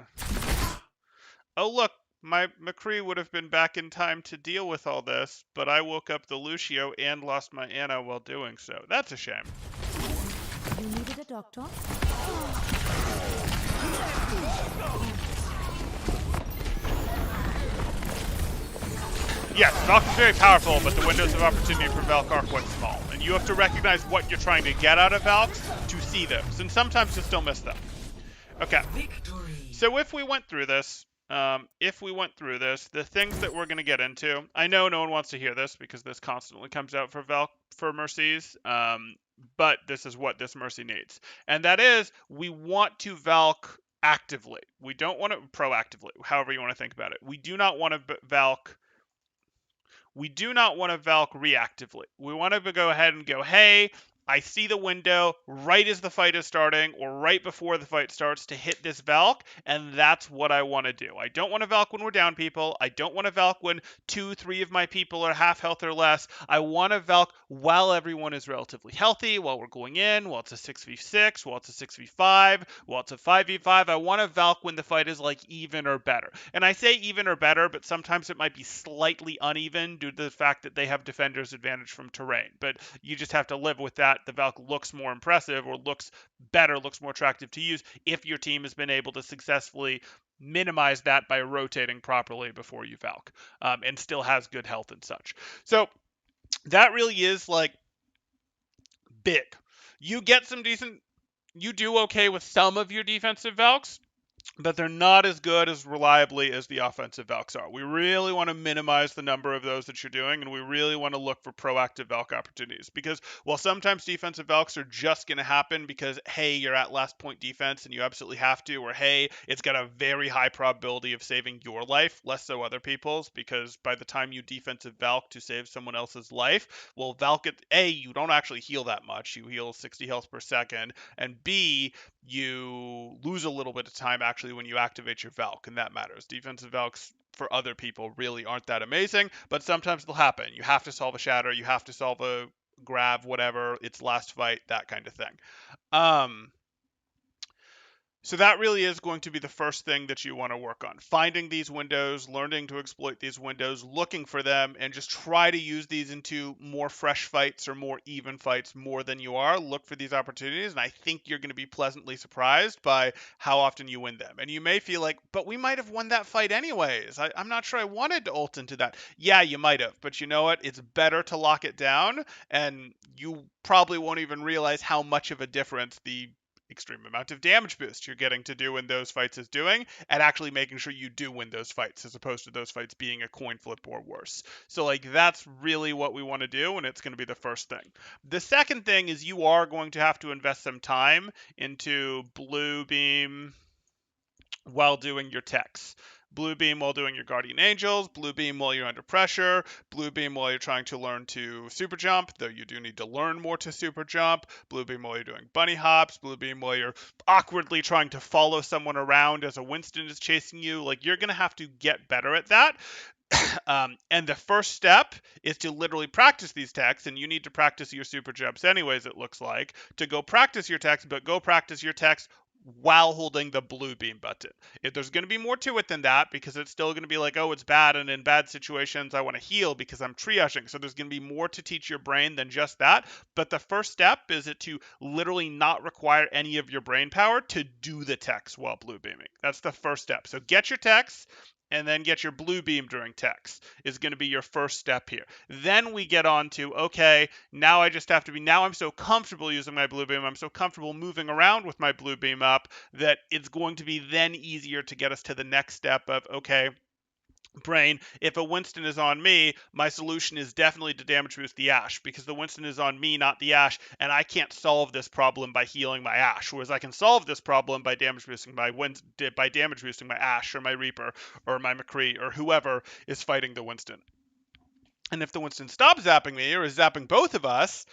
A: Oh, look, my McCree would have been back in time to deal with all this, but I woke up the Lucio and lost my Anna while doing so. That's a shame.
E: You needed a doctor?
A: Yes, Valk is very powerful, but the windows of opportunity for Valk are quite small. And you have to recognize what you're trying to get out of Valk to see those. And sometimes you still miss them. Okay. So if we went through this, the things that we're going to get into, I know no one wants to hear this because this constantly comes out for Valk for Mercies, but this is what this Mercy needs. And that is, we want to Valk actively. We don't want to proactively, however you want to think about it. We do not want to Valk reactively. We want to go ahead and go, hey, I see the window right as the fight is starting or right before the fight starts to hit this Valk, and that's what I want to do. I don't want to Valk when we're down people. I don't want to Valk when 2-3 of my people are half health or less. I want to Valk while everyone is relatively healthy, while we're going in, while it's a 6v6, while it's a 6v5, while it's a 5v5. I want to Valk when the fight is like even or better. And I say even or better, but sometimes it might be slightly uneven due to the fact that they have defender's advantage from terrain. But you just have to live with that. The Valk looks more impressive or looks better, looks more attractive to use if your team has been able to successfully minimize that by rotating properly before you Valk, and still has good health and such. So that really is like big. You get some decent, you do okay with some of your defensive Valks, but they're not as good as reliably as the offensive Valks are. We really want to minimize the number of those that you're doing, and we really want to look for proactive Valk opportunities. Because while sometimes defensive Valks are just going to happen because, hey, you're at last point defense and you absolutely have to, or hey, it's got a very high probability of saving your life, less so other people's, because by the time you defensive Valk to save someone else's life, well, Valk, you don't actually heal that much. You heal 60 health per second, and B, you lose a little bit of time actually when you activate your Valk, and that matters. Defensive Valks for other people really aren't that amazing, but sometimes they'll happen. You have to solve a shatter, you have to solve a grab, whatever, it's last fight, that kind of thing. So that really is going to be the first thing that you want to work on. Finding these windows, learning to exploit these windows, looking for them, and just try to use these into more fresh fights or more even fights more than you are. Look for these opportunities, and I think you're going to be pleasantly surprised by how often you win them. And you may feel like, but we might have won that fight anyways. I'm not sure I wanted to ult into that. Yeah, you might have, but you know what? It's better to lock it down, and you probably won't even realize how much of a difference the extreme amount of damage boost you're getting to do in those fights is doing, and actually making sure you do win those fights as opposed to those fights being a coin flip or worse. So like that's really what we want to do, and it's going to be the first thing. The second thing is you are going to have to invest some time into blue beam while doing your techs. Blue beam while doing your guardian angels, blue beam while you're under pressure, blue beam while you're trying to learn to super jump, though you do need to learn more to super jump, blue beam while you're doing bunny hops, blue beam while you're awkwardly trying to follow someone around as a Winston is chasing you. Like you're going to have to get better at that. And the first step is to literally practice these techs, and you need to practice your super jumps anyways, it looks like, to go practice your techs, but go practice your techs while holding the blue beam button. If there's going to be more to it than that, because it's still going to be like, oh, it's bad, and in bad situations I want to heal because I'm triaging. So there's going to be more to teach your brain than just that. But the first step is it to literally not require any of your brain power to do the techs while blue beaming. That's the first step. So get your techs, and then get your blue beam during techs is going to be your first step here. Then we get on to, okay, now I just have to be, now I'm so comfortable using my blue beam, I'm so comfortable moving around with my blue beam up that it's going to be then easier to get us to the next step of, okay, brain, if a Winston is on me, my solution is definitely to damage boost the Ashe, because the Winston is on me, not the Ashe, and I can't solve this problem by healing my Ashe, whereas I can solve this problem by damage boosting my Ashe or my Reaper or my McCree or whoever is fighting the Winston. And if the Winston stops zapping me or is zapping both of us,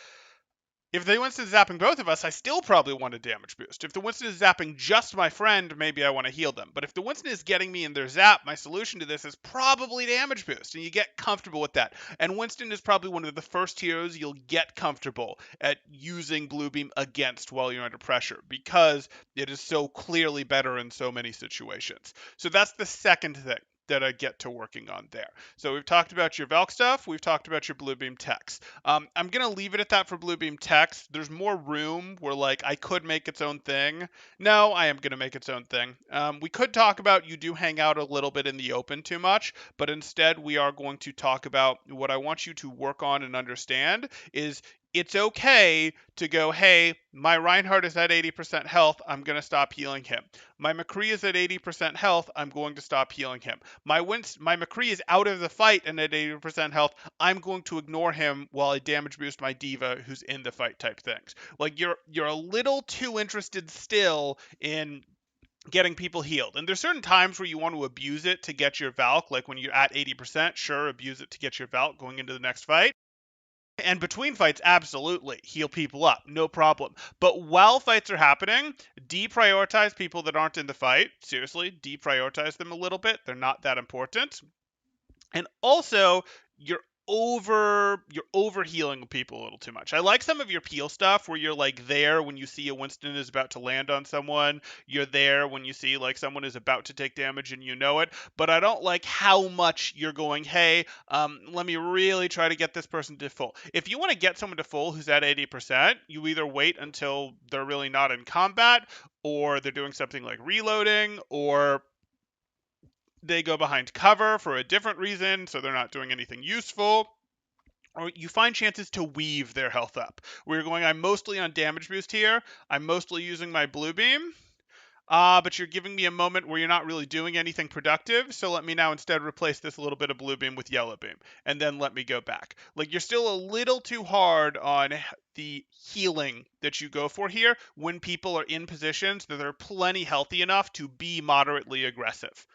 A: if the Winston is zapping both of us, I still probably want a damage boost. If the Winston is zapping just my friend, maybe I want to heal them. But if the Winston is getting me in their zap, my solution to this is probably damage boost, and you get comfortable with that. And Winston is probably one of the first heroes you'll get comfortable at using blue beam against while you're under pressure, because it is so clearly better in so many situations. So that's the second thing that I get to working on there. So we've talked about your Valk stuff. We've talked about your blue beam techs. I'm going to leave it at that for blue beam techs. There's more room where like I could make its own thing. No, I am going to make its own thing. We could talk about you do hang out a little bit in the open too much, but instead we are going to talk about what I want you to work on and understand is it's okay to go, hey, my Reinhardt is at 80% health, I'm going to stop healing him. My McCree is at 80% health, I'm going to stop healing him. My McCree is out of the fight and at 80% health, I'm going to ignore him while I damage boost my D.Va who's in the fight type things. Like you're a little too interested still in getting people healed. And there's certain times where you want to abuse it to get your Valk, like when you're at 80%, sure, abuse it to get your Valk going into the next fight. And between fights, absolutely, heal people up, no problem. But while fights are happening, deprioritize people that aren't in the fight. Seriously, deprioritize them a little bit. They're not that important. And also, you're over healing people a little too much. I like some of your peel stuff where you're like there when you see a Winston is about to land on someone. You're there when you see like someone is about to take damage and you know it. But I don't like how much you're going, hey, let me really try to get this person to full. If you want to get someone to full who's at 80%, you either wait until they're really not in combat, or they're doing something like reloading, or they go behind cover for a different reason, so they're not doing anything useful. Or you find chances to weave their health up. Where you're going, I'm mostly on damage boost here. I'm mostly using my blue beam. But you're giving me a moment where you're not really doing anything productive, so let me now instead replace this little bit of blue beam with yellow beam, and then let me go back. Like, you're still a little too hard on the healing that you go for here when people are in positions that are plenty healthy enough to be moderately aggressive.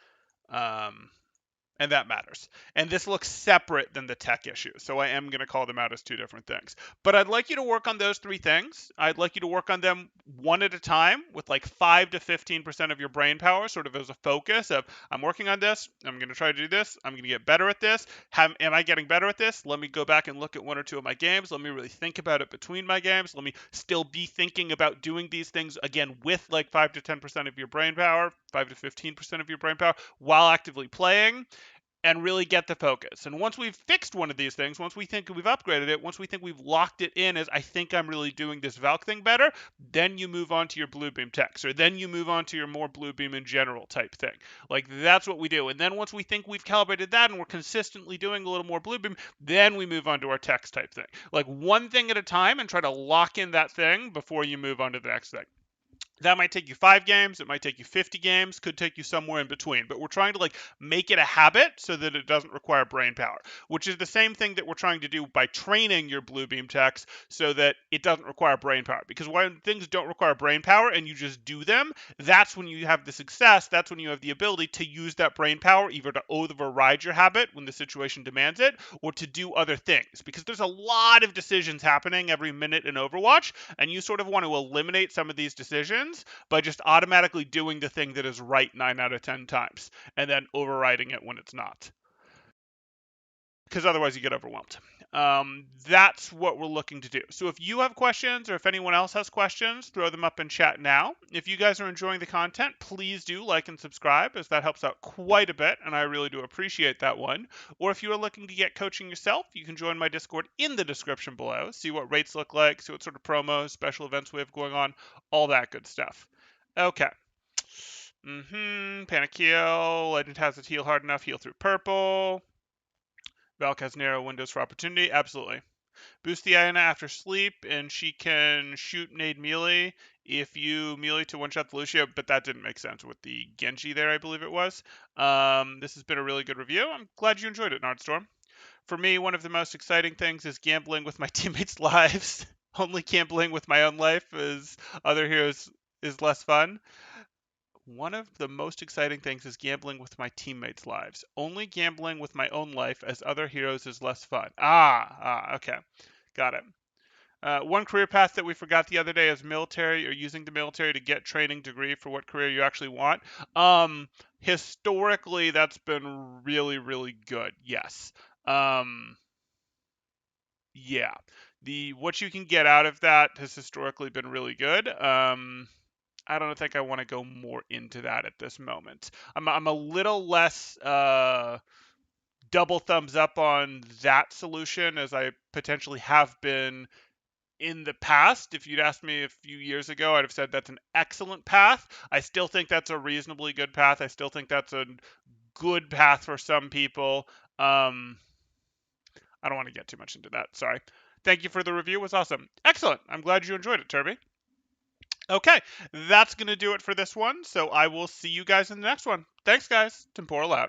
A: And that matters. And this looks separate than the tech issue, so I am going to call them out as two different things. But I'd like you to work on those three things. I'd like you to work on them one at a time with like 5 to 15% of your brain power, sort of as a focus of, I'm working on this, I'm going to try to do this, I'm going to get better at this. Am I getting better at this? Let me go back and look at 1 or 2 of my games. Let me really think about it between my games. Let me still be thinking about doing these things, again, with like 5 to 10% of your brain power, 5 to 15% of your brain power, while actively playing, and really get the focus. And once we've fixed one of these things, once we think we've upgraded it, once we think we've locked it in as, I think I'm really doing this Valk thing better, then you move on to your blue beam techs, or then you move on to your more blue beam in general type thing. Like, that's what we do. And then once we think we've calibrated that and we're consistently doing a little more blue beam, then we move on to our techs type thing. Like, one thing at a time, and try to lock in that thing before you move on to the next thing. That might take you 5 games, it might take you 50 games, could take you somewhere in between. But we're trying to like make it a habit so that it doesn't require brain power, which is the same thing that we're trying to do by training your blue beam techs so that it doesn't require brain power. Because when things don't require brain power and you just do them, that's when you have the success, that's when you have the ability to use that brain power either to override your habit when the situation demands it, or to do other things. Because there's a lot of decisions happening every minute in Overwatch, and you sort of want to eliminate some of these decisions by just automatically doing the thing that is right 9 out of 10 times, and then overriding it when it's not. Because otherwise you get overwhelmed. That's what we're looking to do. So if you have questions, or if anyone else has questions, throw them up in chat now. If you guys are enjoying the content, please do like and subscribe, as that helps out quite a bit, and I really do appreciate that one. Or if you are looking to get coaching yourself, you can join my Discord in the description below, see what rates look like, see what sort of promos, special events we have going on, all that good stuff. Okay. Panic heal. Legend has it heal hard enough, heal through purple. Valk has narrow windows for opportunity. Absolutely. Boost the Ayana after sleep, and she can shoot nade melee if you melee to one-shot the Lucio, but that didn't make sense with the Genji there, I believe it was. This has been a really good review. I'm glad you enjoyed it, Nardstorm. For me, one of the most exciting things is gambling with my teammates' lives. Only gambling with my own life as other heroes is less fun. One of the most exciting things is gambling with my teammates' lives. Only gambling with my own life as other heroes is less fun. Okay. Got it. One career path that we forgot the other day is military, or using the military to get training degree for what career you actually want. Historically, that's been really, really good. Yes. Yeah. What you can get out of that has historically been really good. I don't think I want to go more into that at this moment. I'm a little less double thumbs up on that solution as I potentially have been in the past. If you'd asked me a few years ago, I'd have said that's an excellent path. I still think that's a reasonably good path. I still think that's a good path for some people. I don't want to get too much into that. Sorry. Thank you for the review. It was awesome. Excellent. I'm glad you enjoyed it, Turby. Okay, that's going to do it for this one, so I will see you guys in the next one. Thanks, guys. Temporal out.